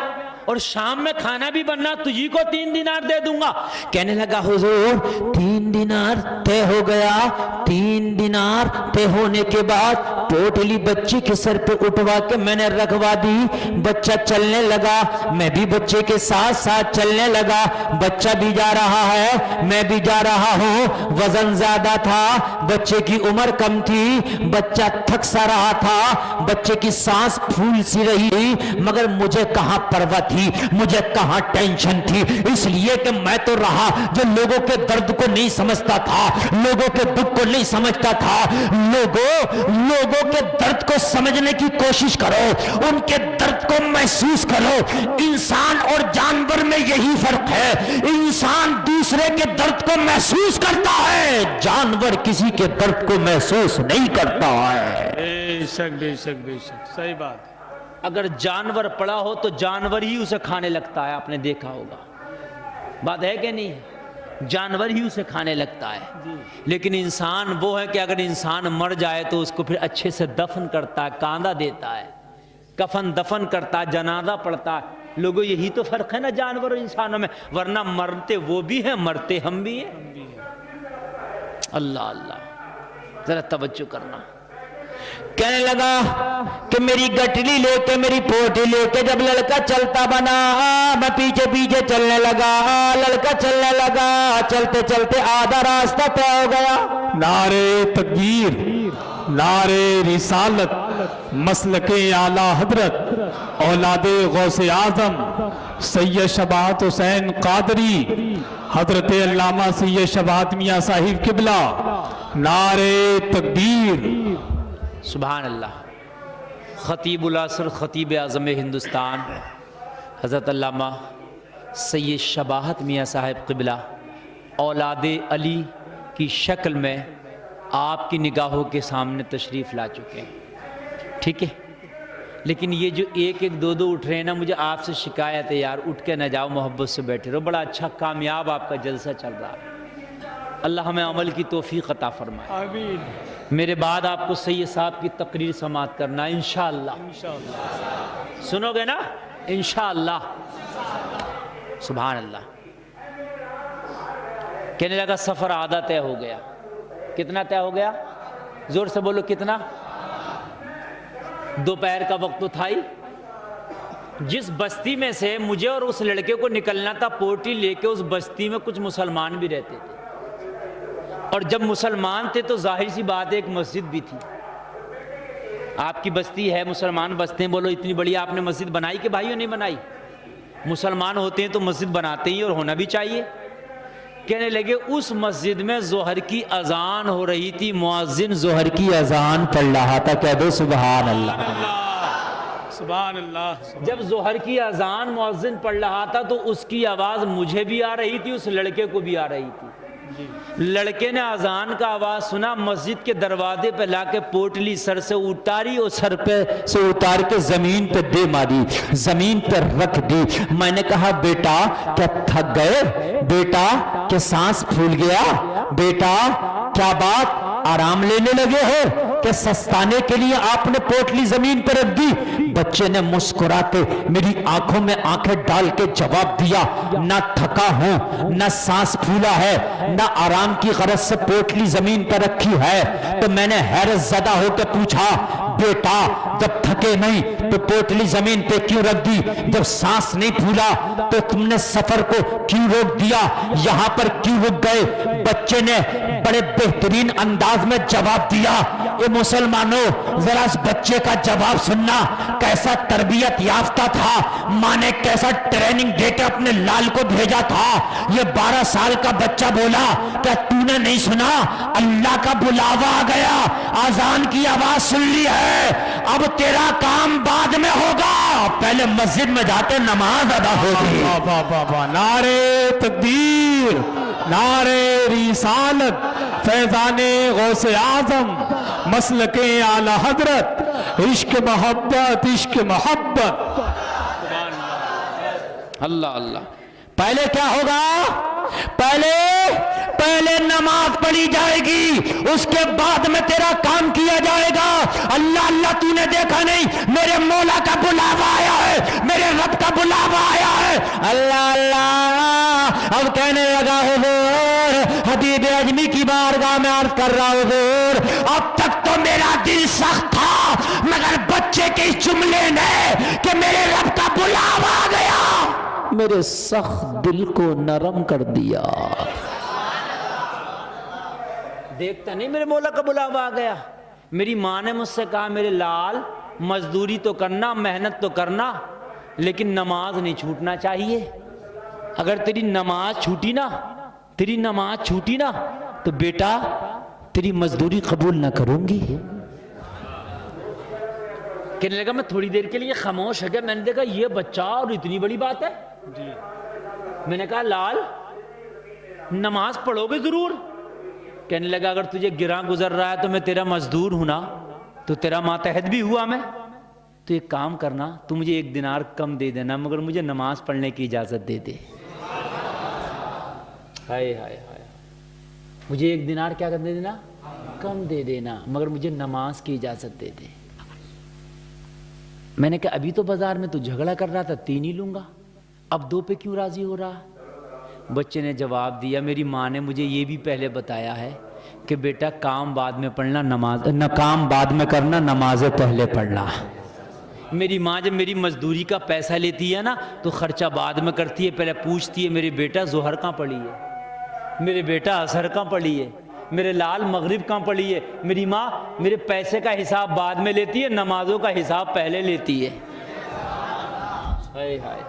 اور شام میں کھانا بھی بننا، تجھی کو 3 دینار دے دوں گا۔ کہنے لگا حضور 3 دینار طے ہو گیا۔ 3 دینار طے ہونے کے بعد پوٹلی بچے کے سر پہ اٹھوا کے میں نے رکھوا دی، بچہ چلنے لگا، میں بھی بچے کے ساتھ ساتھ چلنے لگا، بچہ بھی جا رہا ہے میں بھی جا رہا ہوں۔ وزن زیادہ تھا، بچے کی عمر کم تھی، بچہ تھک سا رہا تھا، بچے کی سانس پھول سی رہی، مگر مجھے کہاں پرواہ تھی، مجھے کہاں ٹینشن تھی، اس لیے کہ میں تو رہا جو لوگوں کے درد کو نہیں سمجھتا تھا، لوگوں کے دکھ کو نہیں سمجھتا تھا۔ لوگوں کے درد کو سمجھنے کی کوشش کرو، ان کے درد کو محسوس کرو۔ انسان اور جانور میں یہی فرق ہے، انسان دوسرے کے درد کو محسوس کرتا ہے، جانور کسی کے درد کو محسوس نہیں کرتا ہے۔ بے شک بے شک بے شک، صحیح بات ہے۔ اگر جانور پڑا ہو تو جانور ہی اسے کھانے لگتا ہے، آپ نے دیکھا ہوگا، بات ہے کہ نہیں؟ جانور ہی اسے کھانے لگتا ہے، لیکن انسان وہ ہے کہ اگر انسان مر جائے تو اس کو پھر اچھے سے دفن کرتا ہے، کاندھا دیتا ہے، کفن دفن کرتا ہے، جنازہ پڑھتا ہے۔ لوگوں یہی تو فرق ہے نا جانور اور انسانوں میں، ورنہ مرتے وہ بھی ہیں، مرتے ہم بھی ہیں۔ اللہ اللہ، ذرا توجہ کرنا۔ کہنے لگا کہ میری گٹلی لے کے میری پوٹی لے کے جب لڑکا چلتا بنا، میں پیچھے پیچھے چلنے لگا، لڑکا چلنے لگا، چلتے چلتے آدھا راستہ طے ہو گیا۔ نعرے تکبیر، نعرے رسالت، مسلک اعلی حضرت اولاد غوث اعظم سید شفاعت حسین قادری حضرت علامہ سید شفاعت میاں صاحب قبلہ، نعرے تکبیر۔ سبحان اللہ۔ خطیب العصر، خطیب اعظم ہندوستان حضرت علامہ سید شفاعت میاں صاحب قبلہ اولاد علی کی شکل میں آپ کی نگاہوں کے سامنے تشریف لا چکے ہیں، ٹھیک ہے؟ لیکن یہ جو ایک ایک دو دو اٹھ رہے ہیں نا، مجھے آپ سے شکایت ہے یار، اٹھ کے نہ جاؤ، محبت سے بیٹھے رہو، بڑا اچھا کامیاب آپ کا جلسہ چل رہا ہے، اللہ ہمیں عمل کی توفیق عطا فرمائے۔ آمین۔ میرے بعد آپ کو سید صاحب کی تقریر سماعت کرنا ہے انشاءاللہ، سنو گے نا انشاءاللہ۔ سبحان اللہ۔ کہنے لگا سفر آدھا طے ہو گیا۔ کتنا طے ہو گیا؟ زور سے بولو کتنا؟ دوپہر کا وقت تو تھا ہی۔ جس بستی میں سے مجھے اور اس لڑکے کو نکلنا تھا پوٹی لے کے، اس بستی میں کچھ مسلمان بھی رہتے تھے، اور جب مسلمان تھے تو ظاہر سی بات ہے ایک مسجد بھی تھی۔ آپ کی بستی ہے، مسلمان بستے ہیں، بولو اتنی بڑی آپ نے مسجد بنائی کہ بھائیوں نہیں بنائی؟ مسلمان ہوتے ہیں تو مسجد بناتے ہی اور ہونا بھی چاہیے۔ کہنے لگے اس مسجد میں ظہر کی اذان ہو رہی تھی، مؤذن ظہر کی اذان پڑھ رہا تھا، کہہ دو سبحان اللہ۔ سبحان اللہ۔ جب ظہر کی اذان مؤذن پڑھ رہا تھا تو اس کی آواز مجھے بھی آ رہی تھی، اس لڑکے کو بھی آ رہی تھی۔ لڑکے نے اذان کا آواز سنا، مسجد کے دروازے پہ لا کے پوٹلی سر سے اتاری اور سر پہ سے اتار کے زمین پہ دے ماری، زمین پہ رکھ دی۔ میں نے کہا بیٹا کیا تھک گئے؟ بیٹا کہ سانس پھول گیا؟ بیٹا کیا بات آرام لینے لگے ہو کہ سستانے کے لیے آپ نے پوٹلی زمین پہ رکھ دی؟ بچے نے مسکراتے میری آنکھوں میں آنکھیں ڈال کے جواب دیا، نہ تھکا ہوں، نہ سانس پھولا ہے، نہ آرام کی غرض سے پوٹلی زمین پر رکھی ہے۔ تو میں نے حیرت زدہ ہو کے پوچھا بیٹا جب تھکے نہیں تو پوٹلی زمین پہ کیوں رکھ دی؟ جب سانس نہیں پھولا تو تم نے سفر کو کیوں روک دیا؟ یہاں پر کیوں رک گئے؟ بچے نے بڑے بہترین انداز میں جواب دیا۔ اے مسلمانوں ذرا اس بچے کا جواب سننا، کیسا تربیت یافتہ تھا، ماں نے کیسا ٹریننگ دے کے اپنے لال کو بھیجا تھا۔ یہ 12 سال کا بچہ بولا کیا تو نے نہیں سنا؟ اللہ کا بلاوا آ گیا، اذان کی آواز سن لی ہے، اب تیرا کام بعد میں ہوگا، پہلے مسجد میں جاتے نماز ادا ہوگی۔ نعرے تکبیر، نعرے رسالت، فیضان غوث اعظم، مسلک اعلی حضرت، عشق محبت، عشق محبت۔ اللہ اللہ۔ پہلے کیا ہوگا؟ پہلے نماز پڑھی جائے گی، اس کے بعد میں تیرا کام کیا جائے گا۔ اللہ اللہ تو نے دیکھا نہیں، میرے مولا کا بلاوا آیا ہے، میرے رب کا بلاوا آیا ہے، اللہ اللہ۔ اب کہنے لگا حضور، حبیب اجمی کی بارگاہ میں عرض کر رہا حضور، اب تک تو میرا دل سخت تھا، مگر بچے کے اس جملے نے کہ میرے رب کا بلاوا آ گیا، میرے سخت دل کو نرم کر دیا۔ دیکھتا نہیں میرے مولا کا بلاوا آ گیا۔ میری ماں نے مجھ سے کہا میرے لال مزدوری تو کرنا، محنت تو کرنا، لیکن نماز نہیں چھوٹنا چاہیے۔ اگر تیری نماز چھوٹی نا تو بیٹا تیری مزدوری قبول نہ کروں گی۔ کہنے لگا میں تھوڑی دیر کے لیے خاموش ہو گیا، میں نے دیکھا یہ بچہ اور اتنی بڑی بات ہے۔ میں نے کہا لال نماز پڑھو گے ضرور؟ کہنے لگا اگر تجھے گراں گزر رہا ہے تو میں تیرا مزدور ہوں نا، تو تیرا ماتحت بھی ہوا میں، تو ایک کام کرنا، تو مجھے 1 دینار کم دے دینا، مگر مجھے نماز پڑھنے کی اجازت دے دے۔ ہائے ہائے ہائے، مجھے 1 دینار کیا کر دے دینا؟ کم دے دینا، مگر مجھے نماز کی اجازت دے دے۔ میں نے کہا ابھی تو بازار میں تو جھگڑا کر رہا تھا 3 ہی لوں گا، اب 2 پہ کیوں راضی ہو رہا؟ بچے نے جواب دیا میری ماں نے مجھے یہ بھی پہلے بتایا ہے کہ بیٹا کام بعد میں پڑھنا، کام بعد میں کرنا، نمازیں پہلے پڑھنا۔ میری ماں جب میری مزدوری کا پیسہ لیتی ہے نا تو خرچہ بعد میں کرتی ہے، پہلے پوچھتی ہے میرے بیٹا ظہر کہاں پڑھی ہے، میرے بیٹا عصر کہاں پڑھی ہے، میرے لال مغرب کہاں پڑھی ہے۔ میری ماں میرے پیسے کا حساب بعد میں لیتی ہے، نمازوں کا حساب پہلے لیتی ہے۔ ہائے ہائے،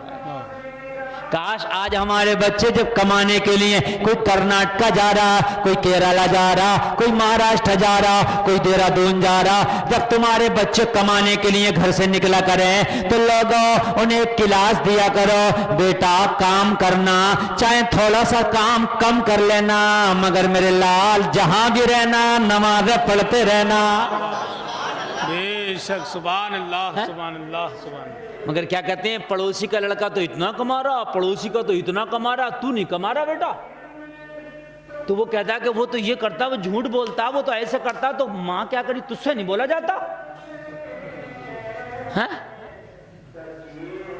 کاش آج ہمارے بچے جب کمانے کے لیے کوئی کرناٹکا جا رہا، کوئی کیرالہ جا رہا، کوئی مہاراشٹر جا رہا، کوئی دہرادون جا رہا، جب تمہارے بچے کمانے کے لیے گھر سے نکلا کریں تو لوگوں انہیں ایک کلاس دیا کرو، بیٹا کام کرنا، چاہے تھوڑا سا کام کم کر لینا، مگر میرے لال جہاں بھی رہنا نمازیں پڑھتے رہنا۔ بے شک، سبحان اللہ سبحان اللہ سبحان اللہ۔ مگر کیا کہتے ہیں پڑوسی کا لڑکا تو اتنا کما رہا، پڑوسی کا تو اتنا کما رہا، تو نہیں کما رہا بیٹا۔ تو وہ کہتا ہے کہ وہ تو یہ کرتا، وہ جھوٹ بولتا، وہ تو ایسے کرتا، تو ماں کیا کری، تجھ سے نہیں بولا جاتا؟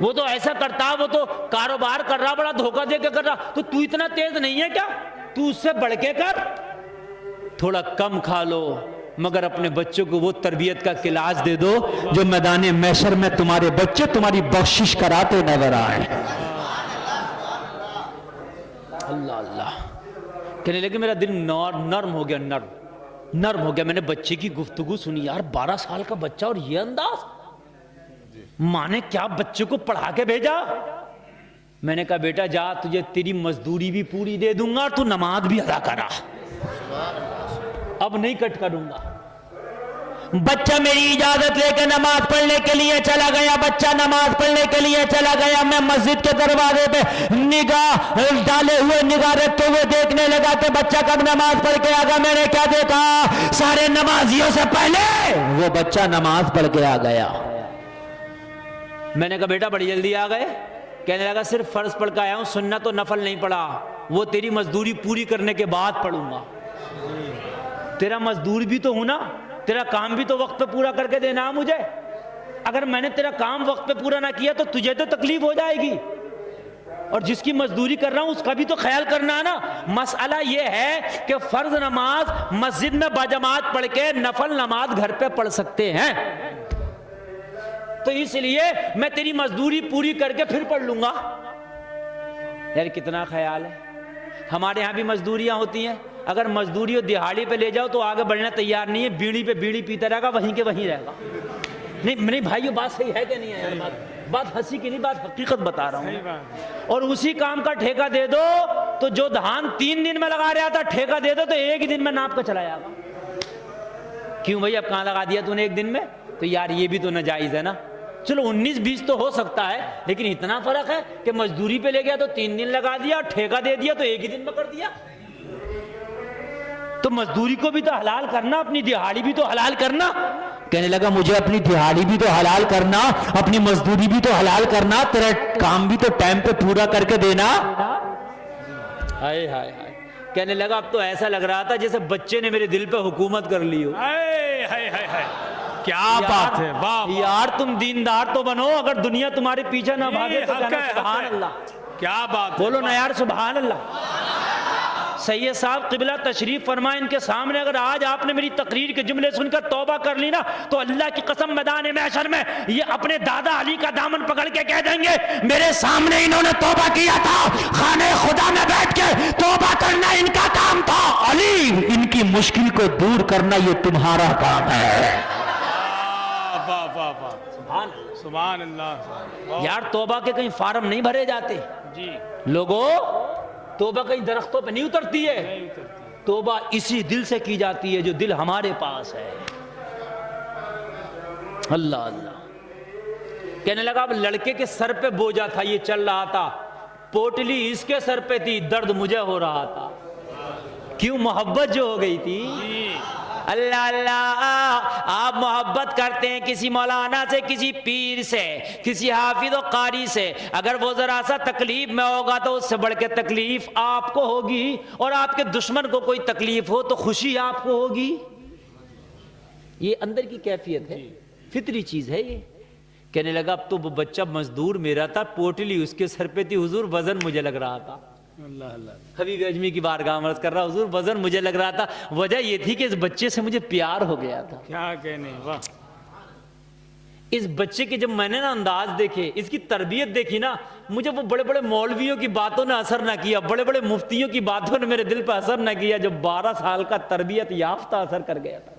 وہ تو ایسا کرتا، وہ تو کاروبار کر رہا، بڑا دھوکہ دے کے کر رہا، تو اتنا تیز نہیں ہے کیا؟ تو اس سے بڑھ کے کر، تھوڑا کم کھا لو، مگر اپنے بچوں کو وہ تربیت کا کلاس دے دو جو میدان محشر میں تمہارے بچے تمہاری بخشش کراتے نظر آئے۔ اللہ اللہ، کہنے لگے میرا دل نرم ہو گیا، نرم ہو گیا۔ میں نے بچے کی گفتگو سنی، یار 12 سال کا بچہ اور یہ انداز، ماں نے کیا بچے کو پڑھا کے بھیجا؟ میں نے کہا بیٹا جا، تجھے تیری مزدوری بھی پوری دے دوں گا، تو نماز بھی ادا کرا، اب نہیں کٹ کروں گا۔ بچہ میری اجازت لے کے نماز پڑھنے کے لیے چلا گیا، بچہ نماز پڑھنے کے لیے چلا گیا۔ میں مسجد کے دروازے پہ نگاہ ڈالے ہوئے، نگاہ رکھتے ہوئے دیکھنے لگا کہ بچہ کب نماز پڑھ کے آگا۔ میں نے کیا دیکھا، سارے نمازیوں سے پہلے وہ بچہ نماز پڑھ کے آ گیا۔ میں نے کہا بیٹا بڑی جلدی آ گئے؟ کہنے لگا صرف فرض پڑھ کے آیا ہوں، سنت و نفل نہیں پڑھا، وہ تیری مزدوری پوری کرنے کے بعد پڑھوں گا۔ تیرا مزدور بھی تو ہوں نا، تیرا کام بھی تو وقت پہ پورا کر کے دینا مجھے۔ اگر میں نے تیرا کام وقت پہ پورا نہ کیا تو تجھے تو تکلیف ہو جائے گی، اور جس کی مزدوری کر رہا ہوں اس کا بھی تو خیال کرنا ہے نا۔ مسئلہ یہ ہے کہ فرض نماز مسجد میں باجماعت پڑھ کے نفل نماز گھر پہ پڑھ سکتے ہیں، تو اس لیے میں تیری مزدوری پوری کر کے پھر پڑھ لوں گا۔ یار کتنا خیال ہے۔ ہمارے ہاں بھی مزدوریاں ہوتی ہیں، اگر مزدوری اور دہاڑی پہ لے جاؤ تو آگے بڑھنا تیار نہیں ہے، بیڑی پہ بیڑی پیتا رہے گا، وہیں کے وہیں رہے گا۔ نہیں بھائیو، بات صحیح ہے کہ نہیں ہے؟ بات ہنسی کی نہیں، بات حقیقت بتا رہا ہوں۔ اور اسی کام کا ٹھیکہ دے دو تو جو دھان 3 دن میں لگا رہا تھا ٹھیکہ دے دو تو 1 دن میں ناپ کر چلا جائے گا۔ کیوں بھائی اب کہاں لگا دیا تو نے 1 دن میں؟ تو یار یہ بھی تو ناجائز ہے نا۔ چلو 19-20 تو ہو سکتا ہے، لیکن اتنا فرق ہے کہ مزدوری پہ لے گیا تو 3 دن لگا دیا، اور ٹھیکہ دے دیا تو 1 ہی دن میں کر دیا۔ تو مزدوری کو بھی تو حلال کرنا، اپنی دہاڑی بھی تو حلال کرنا۔ کہنے لگا مجھے اپنی دہاڑی بھی تو حلال کرنا، اپنی مزدوری بھی تو حلال کرنا، تیرا کام بھی تو ٹائم پہ پورا کر کے دینا۔ ہائے ہائے ہائے، کہنے لگا اب تو ایسا لگ رہا تھا جیسے بچے نے میرے دل پہ حکومت کر لی ہو. کیا بات ہے، واہ یار تم دیندار تو بنو، اگر دنیا تمہارے پیچھے نہ بھاگے تو کہنا سبحان اللہ. کیا بات، بولو نا یار سبحان اللہ. سید صاحب قبلہ تشریف فرمائیں، ان کے سامنے اگر آج آپ نے میری تقریر کے جملے سن کر توبہ کر لی نا تو اللہ کی قسم میدان محشر میں یہ اپنے دادا علی کا دامن پکڑ کے کہہ دیں گے میرے سامنے انہوں نے توبہ کیا تھا، خانے خدا میں بیٹھ کے توبہ کرنا ان کا کام تھا، علی ان کی مشکل کو دور کرنا یہ تمہارا کام ہے. سبحان اللہ. یار توبہ کے کہیں فارم نہیں بھرے جاتے جی لوگوں، توبہ کہیں درختوں پہ نہیں اترتی ہے، توبہ اسی دل سے کی جاتی ہے جو دل ہمارے پاس ہے. اللہ اللہ. کہنے لگا اب لڑکے کے سر پہ بوجھا تھا، یہ چل رہا تھا، پوٹلی اس کے سر پہ تھی، درد مجھے ہو رہا تھا. کیوں؟ محبت جو ہو گئی تھی. اللہ اللہ، آپ محبت کرتے ہیں کسی مولانا سے، کسی پیر سے، کسی حافظ و قاری سے، اگر وہ ذرا سا تکلیف میں ہوگا تو اس سے بڑھ کے تکلیف آپ کو ہوگی، اور آپ کے دشمن کو کوئی تکلیف ہو تو خوشی آپ کو ہوگی. یہ اندر کی کیفیت ہے، فطری چیز ہے یہ. کہنے لگا اب تو وہ بچہ مزدور میرا تھا، پوٹلی اس کے سر پہ تھی، حضور وزن مجھے لگ رہا تھا. اللہ اللہ. حبیب اجمی کی بارگاہ میں عرض کر رہا حضور وزن مجھے لگ رہا تھا، وجہ یہ تھی کہ اس بچے سے مجھے پیار ہو گیا تھا. کیا کہنے، واہ. اس بچے کے جب میں نے نا انداز دیکھے، اس کی تربیت دیکھی نا، مجھے وہ بڑے بڑے مولویوں کی باتوں نے اثر نہ کیا، بڑے بڑے مفتیوں کی باتوں نے میرے دل پہ اثر نہ کیا، جب 12 سال کا تربیت یافتہ اثر کر گیا تھا.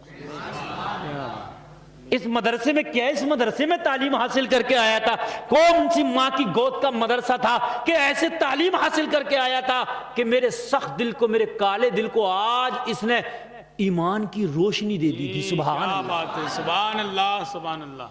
اس مدرسے میں کیا، اس مدرسے میں تعلیم حاصل کر کے آیا تھا، کون سی ماں کی گود کا مدرسہ تھا کہ ایسے تعلیم حاصل کر کے آیا تھا کہ میرے سخت دل کو، میرے کالے دل کو آج اس نے ایمان کی روشنی دے دی تھی. سبحان کیا اللہ. بات ہے، سبحان اللہ سبحان اللہ.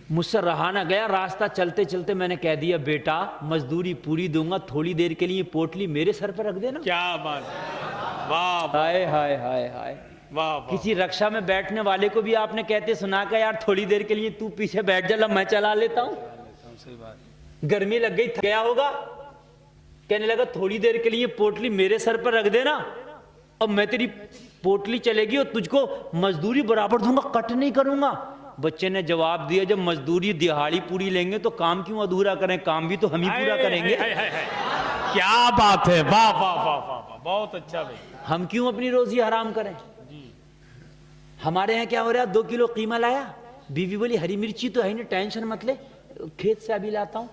مجھ سے رہا نہ گیا، راستہ چلتے چلتے میں نے کہہ دیا بیٹا مزدوری پوری دوں گا، تھوڑی دیر کے لیے پوٹلی میرے سر پہ رکھ دینا. کیا بات ہے، واہ ہائے ہائے ہائے ہائے. واہ. کسی رکشا میں بیٹھنے والے کو بھی آپ نے کہتے سنا کہ یار تھوڑی دیر کے لیے تو پیچھے بیٹھ جا، میں چلا لیتا ہوں. صحیح بات. گرمی لگ گئی، تھک گیا ہوگا، کہنے لگا تھوڑی دیر کے لیے پوٹلی میرے سر پر رکھ دینا اور میں تیری پوٹلی چلے گی اور تجھ کو مزدوری برابر دوں گا، کٹ نہیں کروں گا. بچے نے جواب دیا جب مزدوری دہاڑی پوری لیں گے تو کام کیوں ادھورا کریں، کام بھی تو ہم ہی پورا کریں گے. کیا بات ہے، واہ واہ واہ واہ. بہت اچھا بھائی. ہم کیوں اپنی روزی حرام کریں. ہمارے یہاں کیا ہو رہا ہے، 2 کلو قیمہ لایا، بیوی بولی ہری مرچی تو ہے نہیں، ٹینشن مت لے، کھیت سے ابھی لاتا ہوں.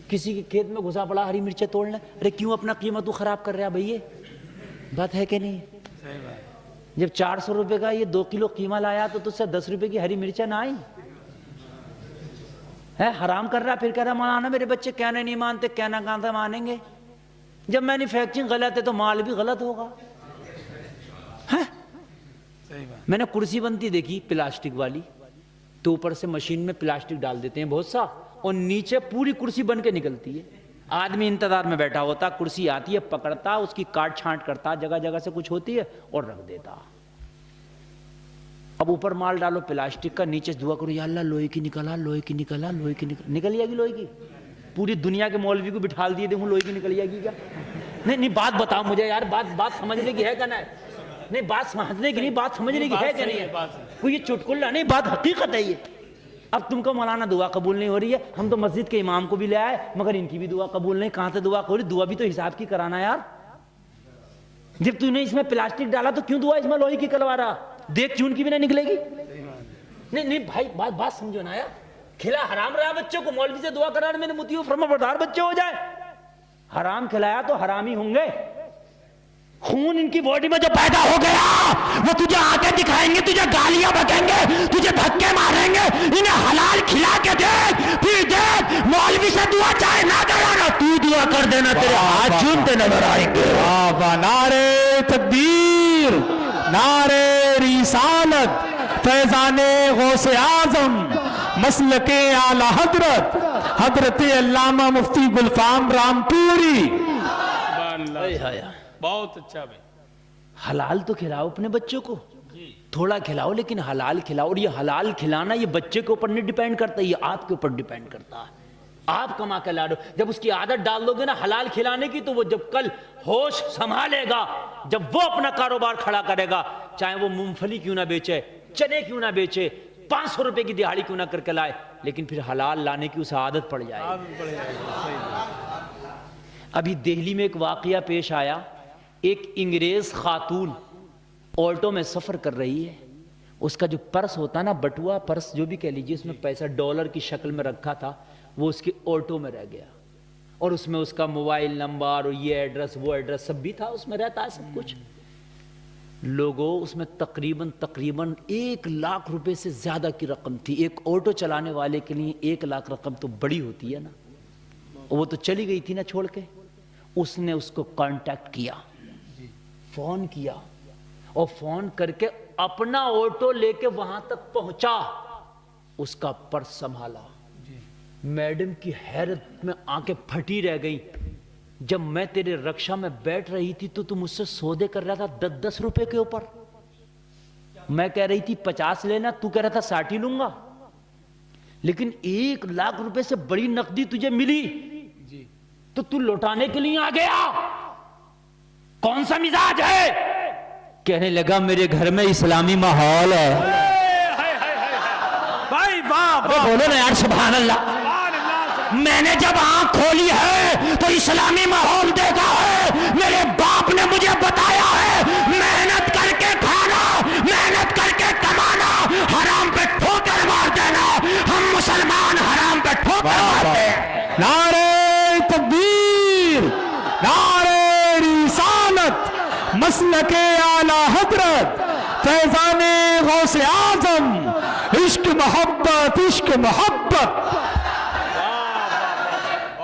کسی کے کھیت میں گھسا پڑا ہری مرچیں توڑنا، ارے کیوں اپنا قیمہ تو خراب کر رہا بھائی. بات ہے کہ نہیں؟ جب 400 روپے کا یہ 2 کلو قیمہ لایا تو تجھ سے 10 روپے کی ہری مرچیں نہ آئی ہے، حرام کر رہا. پھر کہہ رہا مولانا میرے بچے کہنا نہیں مانتے، کہنا کہاں سے مانیں گے، جب مینوفیکچرنگ غلط ہے تو مال بھی غلط ہوگا. میں نے کرسی بنتی دیکھی پلاسٹک والی، تو اوپر سے مشین میں پلاسٹک ڈال دیتے ہیں بہت سا، اور نیچے پوری کرسی بن کے نکلتی ہے. آدمی انتظار میں بیٹھا ہوتا، کرسی آتی ہے، پکڑتا، اس کی کاٹ چھانٹ کرتا، جگہ جگہ سے کچھ ہوتی ہے اور رکھ دیتا. اب اوپر مال ڈالو پلاسٹک کا، نیچے دعا کرو یا اللہ لوہے کی نکلا، لوہے کی نکلا، لوہے کی نکل جائے گی. لوہے کی پوری دنیا کے مولوی کو بٹھال دیے دیکھوں لوہے کی نکل جائے گی کیا؟ نہیں بات بتاؤ مجھے یار، بات سمجھنے کی ہے کہ نہیں؟ نہیں بات سمجھنے کی نہیں، بات سمجھنے کی ہے کہ نہیں ہے؟ کوئی یہ چٹکلا نہیں، بات حقیقت ہے یہ. اب تم کو مولانا دعا قبول نہیں ہو رہی ہے، ہم تو مسجد کے امام کو بھی لے آئے مگر ان کی بھی دعا قبول نہیں. کہاں سے دعا ہو رہی؟ دعا بھی تو حساب کی کرانا یار. جب تو نے اس میں پلاسٹک ڈالا تو کیوں دعا اس میں لوہے کی کروا رہا؟ دیکھ چون کی بھی نہیں نکلے گی. نہیں بھائی بات سمجھو نا یار. کھلا حرام رہا بچوں کو، مولوی سے دعا کرانا میرے متیو فرما بردار بچے ہو جائے. حرام کھلایا تو حرامی ہوں گے. خون ان کی باڈی میں جو پیدا ہو گیا وہ تجھے آگے دکھائیں گے، تجھے گالیاں بکیں گے، تجھے دھکے ماریں گے. انہیں حلال کھلا کے دیکھ، پھر دیکھ مولوی سے دعا چاہے نہ کرانا، تو دعا کر دینا، تیرے ہاتھ چومتے نظر آئیں گے. نعرے تکبیر، نعرے رسالت، فیضان غوث اعظم، مسلک اعلی حضرت علامہ مفتی گلفام رامپوری. بہت اچھا بھائی. حلال تو کھلاؤ اپنے بچوں کو، تھوڑا کھلاؤ لیکن حلال کھلاؤ. اور یہ حلال کھلانا یہ بچے کے اوپر نہیں ڈیپینڈ کرتا، یہ آپ کے اوپر ڈیپینڈ کرتا ہے. آپ کما کے لا رہے ہو. جب اس کی عادت ڈال دو گے نا حلال کھلانے کی، تو وہ جب کل ہوش سنبھالے گا، جب وہ اپنا کاروبار کھڑا کرے گا، چاہے وہ مونگ پھلی کیوں نہ بیچے، چنے کیوں نہ بیچے، 500 روپے کی دہاڑی کیوں نہ کر کے لائے، لیکن پھر حلال لانے کی اسے عادت پڑ جائے گی. ابھی دہلی میں ایک واقعہ پیش آیا. ایک انگریز خاتون آٹو میں سفر کر رہی ہے. اس کا جو پرس ہوتا ہے نا، بٹوا پرس جو بھی کہہ لیجیے، اس میں پیسہ ڈالر کی شکل میں رکھا تھا، وہ اس کے آٹو میں رہ گیا. اور اس میں اس کا موبائل نمبر اور یہ ایڈریس وہ ایڈریس سب بھی تھا، اس میں رہتا ہے سب کچھ. لوگوں اس میں تقریباً 1 لاکھ روپے سے زیادہ کی رقم تھی. ایک آٹو چلانے والے کے لیے 1 لاکھ رقم تو بڑی ہوتی ہے نا. وہ تو چلی گئی تھی نا چھوڑ کے. اس نے اس کو کانٹیکٹ کیا، فون کیا، اور فون کر کے اپنا آٹو لے کے وہاں تک پہنچا، اس کا پرس سنبھالا. میڈم کی حیرت میں آنکھیں پھٹی رہ گئی. جب میں تیرے رکشا میں بیٹھ رہی تھی تو مجھ سے سودے کر رہا تھا 10 روپے کے اوپر. میں کہہ رہی تھی 50 لینا، تو کہہ رہا تھا 60 لوں گا. لیکن 1 لاکھ روپے سے بڑی نقدی تجھے ملی تو تو لوٹانے کے لیے آ گیا. کون سا مزاج ہے؟ کہنے لگا میرے گھر میں اسلامی ماحول ہے. بھائی واہ بولو نا یار سبحان اللہ. میں نے جب آنکھ کھولی ہے تو اسلامی ماحول دیکھا ہے. میرے باپ نے مجھے بتایا ہے محنت کر کے کھانا، محنت کر کے کمانا، حرام پہ ٹھوکر مار دینا. ہم مسلمان حرام پہ ٹھوکر مارتے ہیں. نعرہ تکبیر، نعرہ رسالت، مسلک اعلی حضرت فیضان غوث اعظم، عشق محبت، عشق محبت.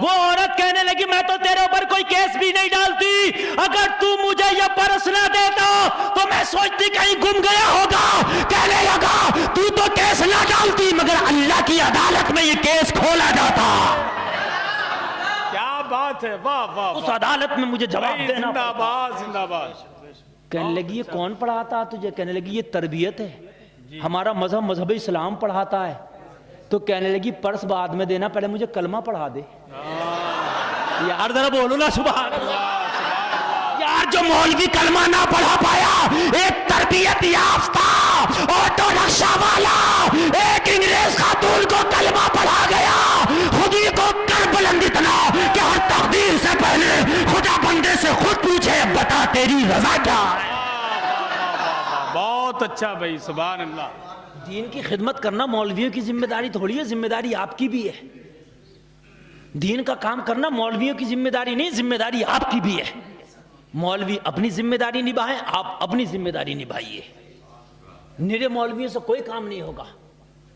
وہ عورت کہنے لگی میں تو تیرے اوپر کوئی کیس بھی نہیں ڈالتی، اگر تو مجھے یہ پرس نہ دیتا تو میں سوچتی کہیں گم گیا ہوگا. کہنے لگا تو کیس نہ ڈالتی، مگر اللہ کی عدالت میں یہ کیس کھولا جاتا. کیا بات ہے، واہ واہ. اس عدالت میں مجھے جواب دینا. زندہ باد، زندہ باد. کہنے لگی یہ کون پڑھاتا تجھے؟ کہنے لگی یہ تربیت ہے، ہمارا مذہب اسلام پڑھاتا ہے. تو کہنے لگی پرس بعد میں دینا، پہلے مجھے کلمہ پڑھا دے. یار ذرا بولو نا سبحان اللہ. یار جو مولوی کلمہ نہ پڑھا پایا، ایک تربیت یافتہ آٹو رکشہ والا ایک انگریز خاتون کو کلمہ پڑھا گیا. خودی کو کر بلند اتنا کہ ہر تقدیر سے پہلے خدا بندے سے خود پوچھے بتا تیری رضا کیا ہے. بہت اچھا بھائی، سبحان اللہ. دین کی خدمت کرنا مولویوں کی ذمہ داری تھوڑی ہے، ذمہ داری آپ کی بھی ہے. دین کا کام کرنا مولویوں کی ذمہ داری نہیں، ذمہ داری آپ کی بھی ہے. مولوی اپنی ذمہ داری نبھائیں، آپ اپنی ذمہ داری نبھائیے. نرے مولویوں سے کوئی کام نہیں ہوگا.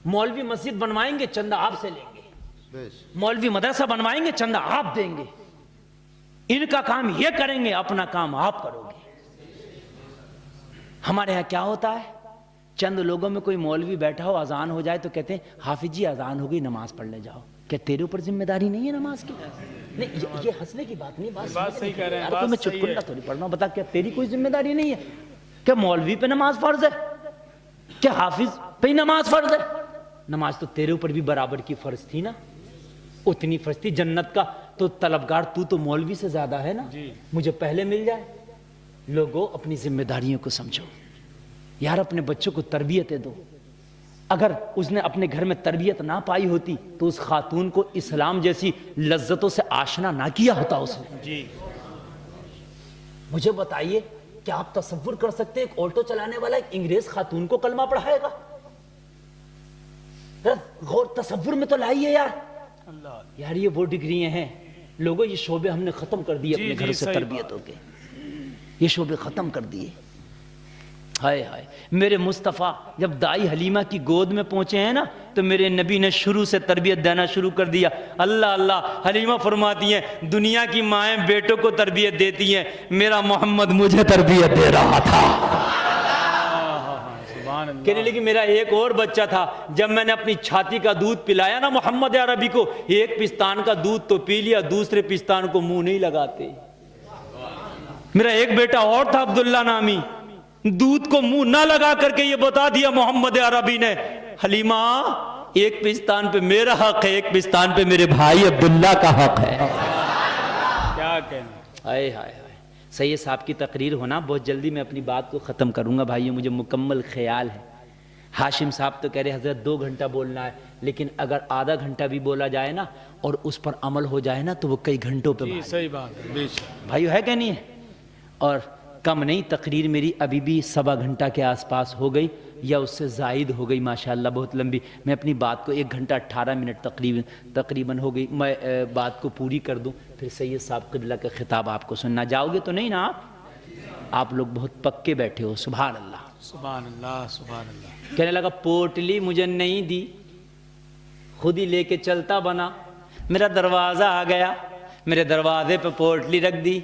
مولوی مسجد بنوائیں گے، چندہ آپ سے لیں گے. مولوی مدرسہ بنوائیں گے، چندہ آپ دیں گے. ان کا کام یہ کریں گے، اپنا کام آپ کرو گے. ہمارے ہاں کیا ہوتا ہے، چند لوگوں میں کوئی مولوی بیٹھا ہو، اذان ہو جائے تو کہتے ہیں حافظ جی اذان ہو گئی، نماز پڑھنے جاؤ. کہ تیرے اوپر ذمہ داری نہیں ہے نماز کی؟ نہیں، یہ ہنسنے کی بات نہیں. بات صحیح کہہ رہے ہیں. میں چٹکلا تھوڑی پڑھنا. بتا کیا تیری کوئی ذمہ داری نہیں ہے؟ کیا مولوی پہ نماز فرض ہے؟ کیا حافظ پہ نماز فرض ہے؟ نماز تو تیرے اوپر بھی برابر کی فرض تھی نا، اتنی فرض تھی. جنت کا تو طلبگار تو مولوی سے زیادہ ہے نا. مجھے پہلے مل جائے. لوگوں اپنی ذمہ داریوں کو سمجھو یار. اپنے بچوں کو تربیتیں دو. اگر اس نے اپنے گھر میں تربیت نہ پائی ہوتی تو اس خاتون کو اسلام جیسی لذتوں سے آشنا نہ کیا ہوتا اس نے. مجھے بتائیے، کیا آپ تصور کر سکتے ہیں ایک آٹو چلانے والا ایک انگریز خاتون کو کلمہ پڑھائے گا؟ غور تصور میں تو لائیے یار. یار یہ وہ ڈگریاں ہیں لوگوں، یہ شعبے ہم نے ختم کر دیے اپنے گھر سے تربیتوں کے. یہ شعبے ختم کر دیے. ہائے ہائے. میرے مصطفیٰ جب دائی حلیمہ کی گود میں پہنچے ہیں نا تو میرے نبی نے شروع سے تربیت دینا شروع کر دیا. اللہ اللہ. حلیمہ فرماتی ہیں دنیا کی مائیں بیٹوں کو تربیت دیتی ہیں، میرا محمد مجھے تربیت دے رہا تھا. کہنے لگی میرا ایک اور بچہ تھا، جب میں نے اپنی چھاتی کا دودھ پلایا نا محمد عربی کو، ایک پستان کا دودھ تو پی لیا، دوسرے پستان کو منہ نہیں لگاتے. میرا ایک بیٹا اور تھا عبداللہ نامی، دودھ کو منہ نہ لگا کر کے یہ بتا دیا محمد عربی نے، حلیمہ ایک پستان پہ میرا حق ہے، ایک پستان پہ میرے بھائی عبداللہ کا حق ہے۔ کیا کہنا، ہائے ہائے ہائے۔ سید صاحب کی تقریر ہونا، بہت جلدی میں اپنی بات کو ختم کروں گا بھائیو، مجھے مکمل خیال ہے۔ ہاشم صاحب تو کہہ رہے حضرت 2 گھنٹہ بولنا ہے، لیکن اگر آدھا گھنٹہ بھی بولا جائے نا اور اس پر عمل ہو جائے نا تو وہ کئی گھنٹوں پہ صحیح بات ہے، بے شک بھائیو ہے کہ نہیں ہے؟ اور کم نہیں، تقریر میری ابھی بھی 1.25 گھنٹہ کے آس پاس ہو گئی یا اس سے زائد ہو گئی، ماشاءاللہ بہت لمبی۔ میں اپنی بات کو 1 گھنٹہ 18 منٹ تقریباً ہو گئی، میں بات کو پوری کر دوں پھر سید صاحب قبلہ کا خطاب آپ کو سننا۔ جاؤ گے تو نہیں نا آپ لوگ بہت پکے بیٹھے ہو، سبحان اللہ سبحان اللہ سبحان اللہ۔ کہنے لگا پوٹلی مجھے نہیں دی، خود ہی لے کے چلتا بنا، میرا دروازہ آ گیا، میرے دروازے پہ پوٹلی رکھ دی،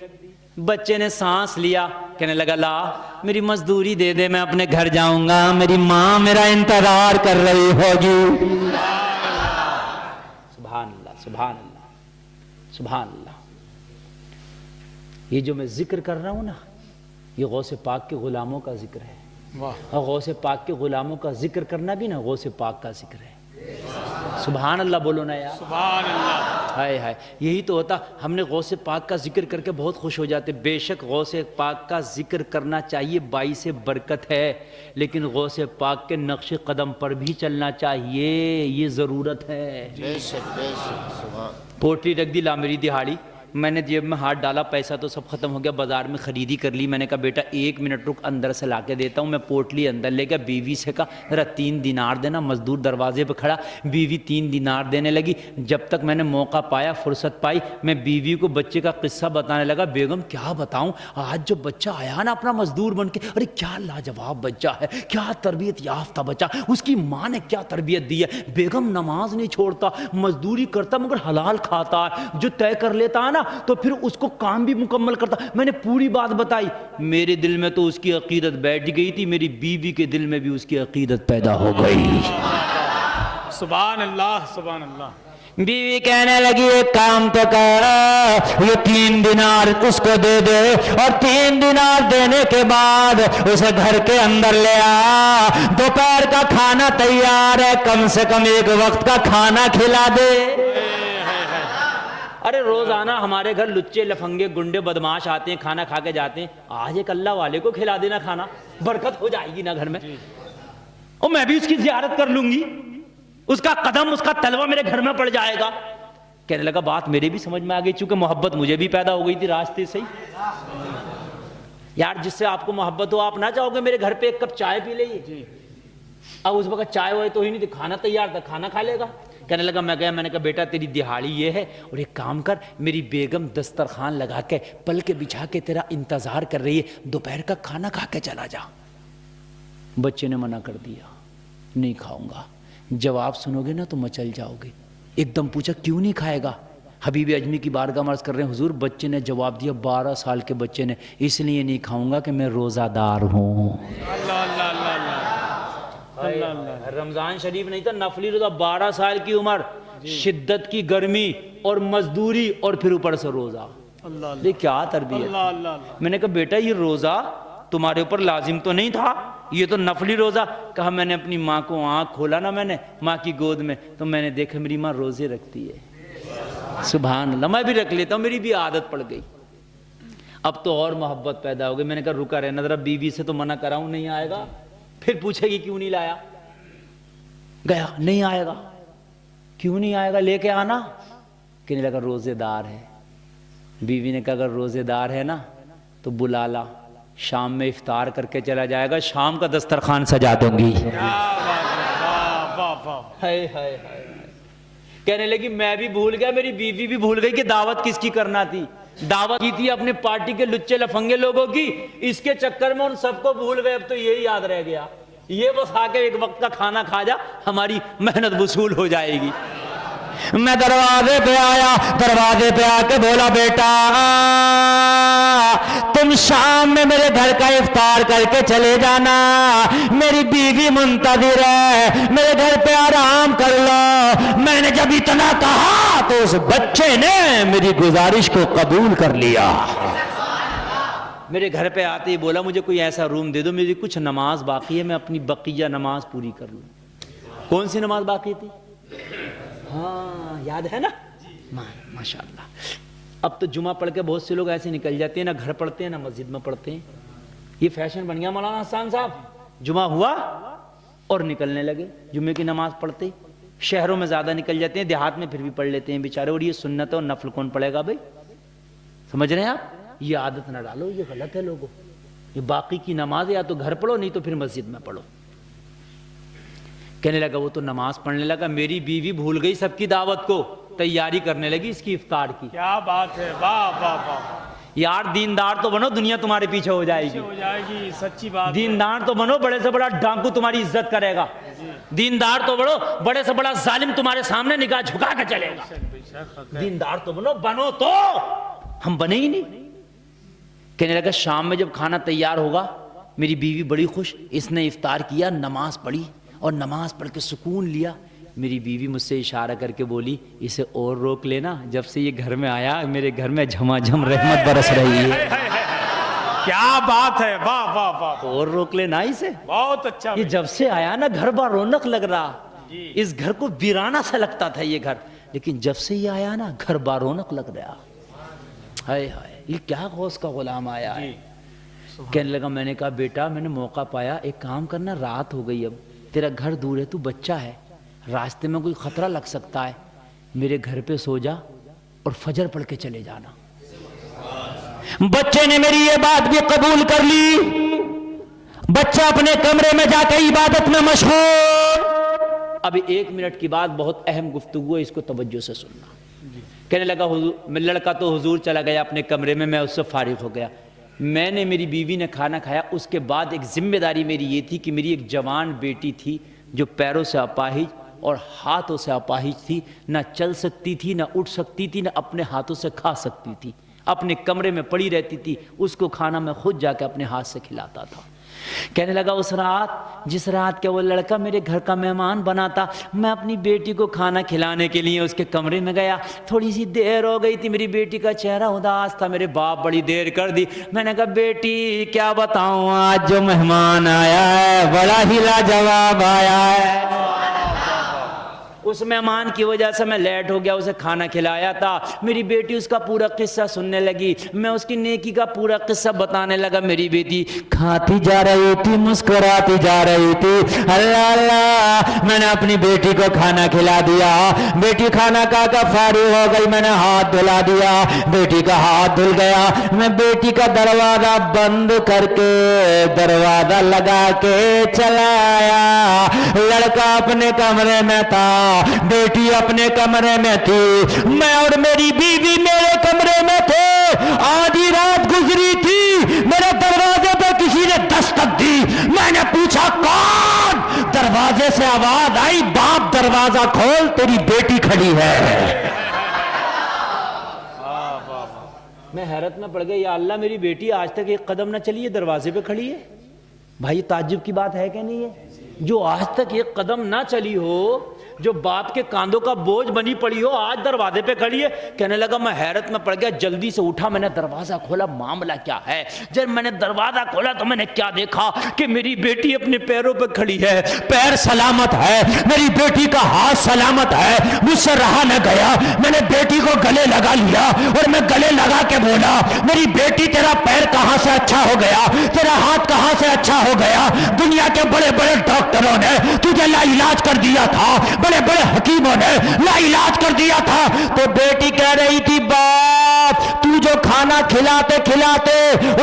بچے نے سانس لیا، کہنے لگا لا میری مزدوری دے دے، میں اپنے گھر جاؤں گا، میری ماں میرا انتظار کر رہی ہوگی۔ سبحان اللہ سبحان اللہ سبحان اللہ۔ یہ جو میں ذکر کر رہا ہوں نا، یہ غوث پاک کے غلاموں کا ذکر ہے، اور غوث پاک کے غلاموں کا ذکر کرنا بھی نا غوث پاک کا ذکر ہے۔ سبحان اللہ بولو نا یار، سبحان اللہ۔ ہائے ہائے، یہی تو ہوتا، ہم نے غوث پاک کا ذکر کر کے بہت خوش ہو جاتے۔ بے شک غوث پاک کا ذکر کرنا چاہیے، باعث برکت ہے، لیکن غوث پاک کے نقش قدم پر بھی چلنا چاہیے، یہ ضرورت ہے۔ پوٹلی رکھ دی، لا میری دہاڑی، میں نے جیب میں ہاتھ ڈالا، پیسہ تو سب ختم ہو گیا، بازار میں خریدی کر لی۔ میں نے کہا بیٹا 1 منٹ رک، اندر سے لا کے دیتا ہوں۔ میں پوٹلی اندر لے گیا، بیوی سے کہا ذرا 3 دینار دینا، مزدور دروازے پہ کھڑا، بیوی 3 دینار دینے لگی۔ جب تک میں نے موقع پایا، فرصت پائی، میں بیوی کو بچے کا قصہ بتانے لگا۔ بیگم کیا بتاؤں، آج جو بچہ آیا نا اپنا مزدور بن کے، ارے کیا لاجواب بچہ ہے، کیا تربیت یافتہ بچہ، اس کی ماں نے کیا تربیت دی ہے۔ بیگم نماز نہیں چھوڑتا، مزدوری کرتا مگر حلال کھاتا ہے، جو طے کر لیتا ہے نا تو پھر اس کو کام بھی مکمل کرتا۔ میں نے پوری بات بتائی، میرے دل میں تو اس کی عقیدت بیٹھ گئی تھی، میری بیوی کے دل میں بھی اس کی عقیدت پیدا ہو گئی۔ سبحان اللہ سبحان اللہ۔ بیوی کہنے لگی ایک کام تو کر، یہ 3 دینار اس کو دے دے، اور 3 دینار دینے کے بعد اسے گھر کے اندر لے آ، دوپہر کا کھانا تیار ہے، کم سے کم 1 وقت کا کھانا کھلا دے۔ ارے روزانہ ہمارے گھر لچے لفنگے گنڈے بدماش آتے ہیں، کھانا کھا کے جاتے ہیں، آج ایک اللہ والے کو کھلا دینا کھانا، برکت ہو جائے گی نا گھر میں، اور میں بھی اس کی زیارت کر لوں گی، اس کا قدم اس کا تلوہ میرے گھر میں پڑ جائے گا۔ کہنے لگا بات میرے بھی سمجھ میں آ گئی، چونکہ محبت مجھے بھی پیدا ہو گئی تھی راستے سے ہی۔ یار جس سے آپ کو محبت ہو، آپ نہ چاہو گے میرے گھر پہ 1 کپ چائے پی لئیے، اب اس وقت چائے ہوئے تو ہی نہیں تھی، کھانا تیار تھا، کھانا کھا لے گا۔ کہنے لگا میں گیا، میں نے کہا بیٹا تیری دہاڑی یہ ہے، اور ایک کام کر، میری بیگم دسترخوان لگا کے پل کے بچھا کے تیرا انتظار کر رہی ہے، دوپہر کا کھانا کھا کے چلا جا۔ بچے نے منع کر دیا، نہیں کھاؤں گا۔ جواب سنو گے نا تو مچل جاؤ گے۔ ایک دم پوچھا کیوں نہیں کھائے گا؟ حبیب اجمی کی بارگاہ میں عرض کر رہے ہیں حضور، بچے نے جواب دیا، 12 سال کے بچے نے، اس لیے نہیں کھاؤں گا کہ میں روزہ دار ہوں۔ اللہ اللہ اللہ رمضان شریف نہیں تھا، نفلی روزہ، 12 سال کی عمر، شدت کی گرمی اور مزدوری، اور پھر اوپر سے روزہ۔ یہ کیا تربیت۔ میں نے کہا بیٹا یہ روزہ تمہارے اوپر لازم تو نہیں تھا، یہ تو نفلی روزہ۔ کہا میں نے اپنی ماں کو آنکھ کھولا نا، میں نے ماں کی گود میں، تو میں نے دیکھا میری ماں روزے رکھتی ہے۔ سبحان اللہ، میں بھی رکھ لیتا ہوں، میری بھی عادت پڑ گئی۔ اب تو اور محبت پیدا ہو گئی۔ میں نے کہا رکا رہنا ذرا، بیوی سے تو منع کراؤں، نہیں آئے گا، پھر پوچھے گی کیوں نہیں لایا، گیا نہیں آئے گا، کیوں نہیں آئے گا، لے کے آنا۔ کہنے لگا روزے دار ہے۔ بیوی نے کہا اگر روزے دار ہے نا تو بلا لا، شام میں افطار کر کے چلا جائے گا، شام کا دسترخوان سجا دوں گی۔ کہنے لگی میں بھی بھول گیا، میری بیوی بھی بھول گئی کہ دعوت کس کی کرنا تھی، دعوت کی تھی اپنے پارٹی کے لچے لفنگے لوگوں کی، اس کے چکر میں ان سب کو بھول گئے، اب تو یہی یاد رہ گیا، یہ بس آ کے 1 وقت کا کھانا کھا جا، ہماری محنت وصول ہو جائے گی۔ میں دروازے پہ آیا، دروازے پہ آ کے بولا بیٹا تم شام میں میرے گھر کا افطار کر کے چلے جانا، میری بیوی منتظر ہے، میرے گھر پہ آرام کر لو۔ میں نے جب اتنا کہا تو اس بچے نے میری گزارش کو قبول کر لیا۔ میرے گھر پہ آتے ہی بولا مجھے کوئی ایسا روم دے دو، میری کچھ نماز باقی ہے، میں اپنی بقیہ نماز پوری کر لوں۔ کون سی نماز باقی تھی؟ ہاں یاد ہے نا؟ ماشاء اللہ. اب تو جمعہ پڑھ کے بہت سے لوگ ایسے نکل جاتے ہیں، نہ گھر پڑھتے ہیں نہ مسجد میں پڑھتے ہیں. یہ فیشن بن گیا مولانا حسان صاحب. جمعہ ہوا اور نکلنے لگے جمعے کی نماز پڑھتے. شہروں میں زیادہ نکل جاتے ہیں، دیہات میں پھر بھی پڑھ لیتے ہیں بیچارے. اور یہ سنت اور نفل کون پڑھے گا بھائی؟ سمجھ رہے ہیں آپ؟ یہ عادت نہ ڈالو، یہ غلط ہے لوگوں. یہ باقی کی نماز یا تو گھر پڑھو نہیں تو پھر مسجد میں پڑھو. کہنے لگا وہ تو نماز پڑھنے لگا، میری بیوی بھول گئی سب کی دعوت کو، تیاری کرنے لگی اس کی افطار کی. کیا بات ہے، واہ واہ واہ. یار دیندار تو بنو، دنیا تمہارے پیچھے ہو جائے گی. ہو جائے گی، سچی بات. دیندار تو بنو، بڑے سے بڑا ڈاکو تمہاری عزت کرے گا. دیندار تو بنو، بڑے سے بڑا ظالم تمہارے سامنے نگاہ جھکا کے چلے گا. دیندار تو بنو تو ہم بنے ہی نہیں. کہنے لگا شام میں جب کھانا تیار ہوگا، میری بیوی بڑی خوش، اس نے افطار کیا، نماز پڑھی اور نماز پڑھ کے سکون لیا. میری بیوی مجھ سے اشارہ کر کے بولی اسے اور روک لینا، جب سے یہ گھر میں آیا میرے گھر میں جھما جھم رحمت برس رہی ہے. کیا بات ہے، واہ واہ واہ. اور روک لینا اسے. بہت اچھا. یہ جب سے آیا نا گھر بار رونق لگ رہا. اس گھر کو ویرانہ سا لگتا تھا یہ گھر، لیکن جب سے یہ آیا نا گھر بار رونق لگ رہا. ہائے ہائے یہ کیا غوث کا غلام آیا ہے. کہنے لگا میں نے کہا بیٹا میں نے موقع پایا، ایک کام کرنا، رات ہو گئی، اب تیرا گھر دور ہے، تو بچہ ہے، راستے میں کوئی خطرہ لگ سکتا ہے، میرے گھر پہ سو جا اور فجر پڑھ کے چلے جانا. بچے نے میری یہ بات بھی قبول کر لی. بچہ اپنے کمرے میں جا کے عبادت میں مشغول. ابھی 1 منٹ کی بات بہت اہم گفتگو ہے، اس کو توجہ سے سننا. کہنے لگا لڑکا تو حضور چلا گیا اپنے کمرے میں، میں اس سے فارغ ہو گیا. میں نے، میری بیوی نے کھانا کھایا. اس کے بعد ایک ذمہ داری میری یہ تھی کہ میری ایک جوان بیٹی تھی جو پیروں سے اپاہج اور ہاتھوں سے اپاہج تھی، نہ چل سکتی تھی، نہ اٹھ سکتی تھی، نہ اپنے ہاتھوں سے کھا سکتی تھی، اپنے کمرے میں پڑی رہتی تھی. اس کو کھانا میں خود جا کے اپنے ہاتھ سے کھلاتا تھا. کہنے لگا اس رات، جس رات کے وہ لڑکا میرے گھر کا مہمان بنا تھا، میں اپنی بیٹی کو کھانا کھلانے کے لیے اس کے کمرے میں گیا. تھوڑی سی دیر ہو گئی تھی، میری بیٹی کا چہرہ اداس تھا. میرے باپ بڑی دیر کر دی. میں نے کہا بیٹی کیا بتاؤں، آج جو مہمان آیا ہے بڑا ہی لاجواب آیا ہے. اس مہمان کی وجہ سے میں لیٹ ہو گیا، اسے کھانا کھلایا تھا. میری بیٹی اس کا پورا قصہ سننے لگی، میں اس کی نیکی کا پورا قصہ بتانے لگا. میری بیٹی کھاتی جا رہی تھی، مسکراتی جا رہی تھی. اللہ اللہ، میں نے اپنی بیٹی کو کھانا کھلا دیا. بیٹی کھانا کھا کر فارغ ہو گئی، میں نے ہاتھ دھلا دیا. بیٹی کا ہاتھ دھل گیا. میں بیٹی کا دروازہ بند کر کے دروازہ لگا کے چلا آیا. لڑکا اپنے کمرے میں تھا، بیٹی اپنے کمرے میں تھی، میں اور میری بیوی میرے کمرے میں تھے. آدھی رات گزری تھی، میرے دروازے پہ کسی نے دستک دی. میں نے پوچھا کون؟ دروازے سے آواز آئی، باپ دروازہ کھول، تیری بیٹی کھڑی ہے. میں حیرت میں پڑ گیا، یا اللہ میری بیٹی آج تک ایک قدم نہ چلی ہے، دروازے پہ کھڑی ہے. بھائی تعجب کی بات ہے کہ نہیں ہے؟ جو آج تک ایک قدم نہ چلی ہو، جو باپ کے کاندھوں کا بوجھ بنی پڑی ہو، آج دروازے پہ کھڑی ہے. کہنے لگا میں حیرت میں پڑ گیا، جلدی سے اٹھا، میں نے دروازہ کھولا، معاملہ کیا ہے؟ جب میں نے دروازہ کھولا تو میں نے کیا دیکھا کہ میری بیٹی اپنے پیروں پہ کھڑی ہے. پیر سلامت ہے، میری بیٹی کا ہاتھ سلامت ہے. مجھ سے رہا نہ گیا، میں نے بیٹی کو گلے لگا لیا اور میں گلے لگا کے بولا میری بیٹی تیرا پیر کہاں سے اچھا ہو گیا، تیرا ہاتھ کہاں سے اچھا ہو گیا؟ دنیا کے بڑے بڑے ڈاکٹروں نے تجھے لا علاج کر دیا تھا، بڑے بڑے حکیموں نے لا علاج کر دیا تھا. تو بیٹی کہہ رہی تھی باپ تو جو کھانا کھلاتے کھلاتے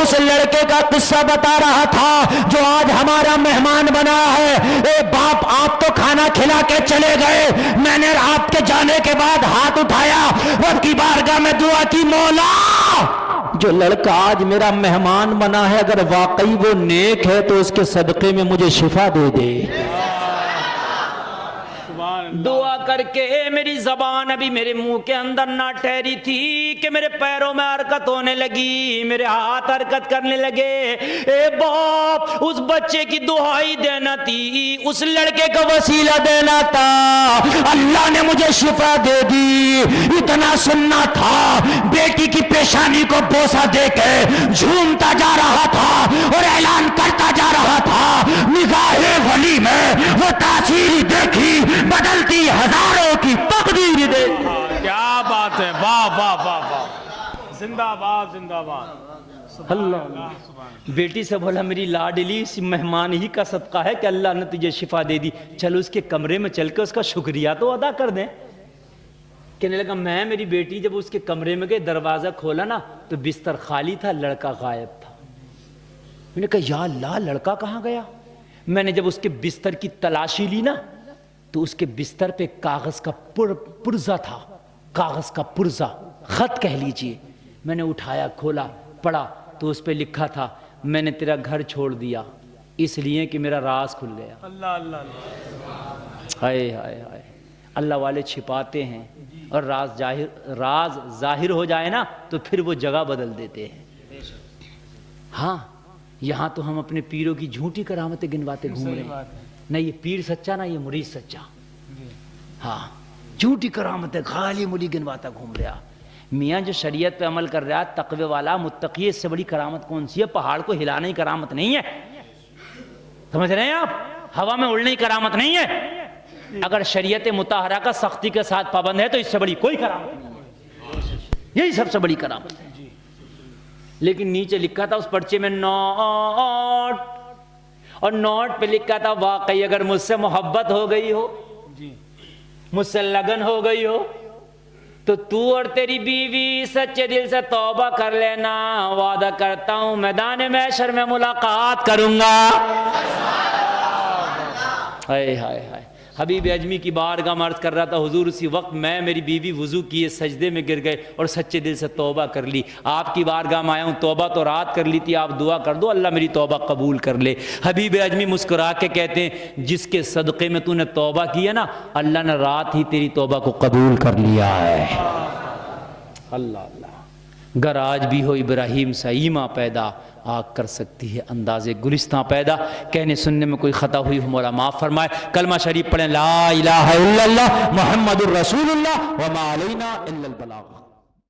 اس لڑکے کا قصہ بتا رہا تھا جو آج ہمارا مہمان بنا ہے. اے باپ آپ تو کھانا کھلا کے چلے گئے، میں نے آپ کے جانے کے بعد ہاتھ اٹھایا، رب کی بارگاہ میں دعا کی، مولا جو لڑکا آج میرا مہمان بنا ہے اگر واقعی وہ نیک ہے تو اس کے صدقے میں مجھے شفا دے دے. دعا کر کے میری زبان ابھی میرے منہ کے اندر نہ ٹھہری تھی کہ میرے پیروں میں حرکت ہونے لگی، میرے ہاتھ حرکت کرنے لگے۔ اے باپ، اس بچے کی دہائی دینا تھی، اس لڑکے کا وسیلہ دینا تھا، اللہ نے مجھے شفا دے دی۔ اتنا سننا تھا، بیٹی کی پیشانی کو بوسہ دے کے جھومتا جا رہا تھا اور اعلان کرتا جا رہا تھا، نگاہ ولی میں وہ تاثیر دیکھی بدلتی ہزاروں کی تقدیر دے۔ کیا بات ہے، واہ واہ واہ واہ، زندہ باد زندہ باد۔ اللہ بیٹی سے بولا میری لاڈلی، اس مہمان ہی کا صدقہ ہے کہ اللہ نے تجھے شفا دے دی، چلو اس کے کمرے میں چل کے اس کا شکریہ تو ادا کر دیں۔ کہنے لگا میں میری بیٹی جب اس کے کمرے میں گئے، دروازہ کھولا نا تو بستر خالی تھا، لڑکا غائب تھا۔ میں نے کہا یا اللہ، لڑکا کہاں گیا؟ میں نے جب اس کے بستر کی تلاشی لی نا تو اس کے بستر پہ کاغذ کا پرزہ تھا، کاغذ کا پرزہ، خط کہہ لیجئے۔ میں نے اٹھایا، کھولا، پڑھا تو اس پہ لکھا تھا، میں نے تیرا گھر چھوڑ دیا اس لیے کہ میرا راز کھل گیا۔ اللہ اللہ اللہ، ہائے ہائے ہائے، اللہ والے چھپاتے ہیں اور راز ظاہر ہو جائے نا تو پھر وہ جگہ بدل دیتے ہیں۔ ہاں، یہاں تو ہم اپنے پیروں کی جھوٹی کرامتیں گنواتے گھوم رہے ہیں، نہ یہ پیر سچا نہ یہ مرید سچا۔ ہاں، جھوٹی کرامتیں خالی ملی گنواتا گھوم رہا۔ میاں جو شریعت پہ عمل کر رہا ہے، تقوی والا متقی، اس سے بڑی کرامت کون سی ہے؟ پہاڑ کو ہلانا ہی کرامت نہیں ہے، سمجھ رہے ہیں آپ؟ ہوا میں اڑنے ہی کرامت نہیں ہے۔ اگر شریعت مطہرہ کا سختی کے ساتھ پابند ہے تو اس سے بڑی کوئی کرامت نہیں ہے، یہی سب سے بڑی کرامت ہے۔ لیکن نیچے لکھا تھا اس پرچے میں نوٹ، اور نوٹ پہ لکھا تھا واقعی اگر مجھ سے محبت ہو گئی ہو، مجھ سے لگن ہو گئی ہو تو تو اور تیری بیوی سچے دل سے توبہ کر لینا، وعدہ کرتا ہوں میدان محشر میں ملاقات کروں گا۔ ہائے ہائے ہائے، حبیب اجمی کی بارگاہ میں عرض کر رہا تھا حضور، اسی وقت میں میری بیوی وضو کیے سجدے میں گر گئے اور سچے دل سے توبہ کر لی۔ آپ کی بارگاہ میں آیا ہوں، توبہ تو رات کر لی تھی، آپ دعا کر دو اللہ میری توبہ قبول کر لے۔ حبیب اجمی مسکرا کے کہتے ہیں جس کے صدقے میں تو نے توبہ کی ہے نا، اللہ نے رات ہی تیری توبہ کو قبول کر لیا ہے۔ اللہ اللہ، گر آج بھی ہو ابراہیم سا ایماں پیدا، آگ کر سکتی ہے انداز گلستاں پیدا۔ کہنے سننے میں کوئی خطا ہوئی ہو مولا معاف فرمائے۔ کلمہ شریف پڑھیں، لا الہ الا اللہ محمد الرسول اللہ وما علینا الا البلاغ۔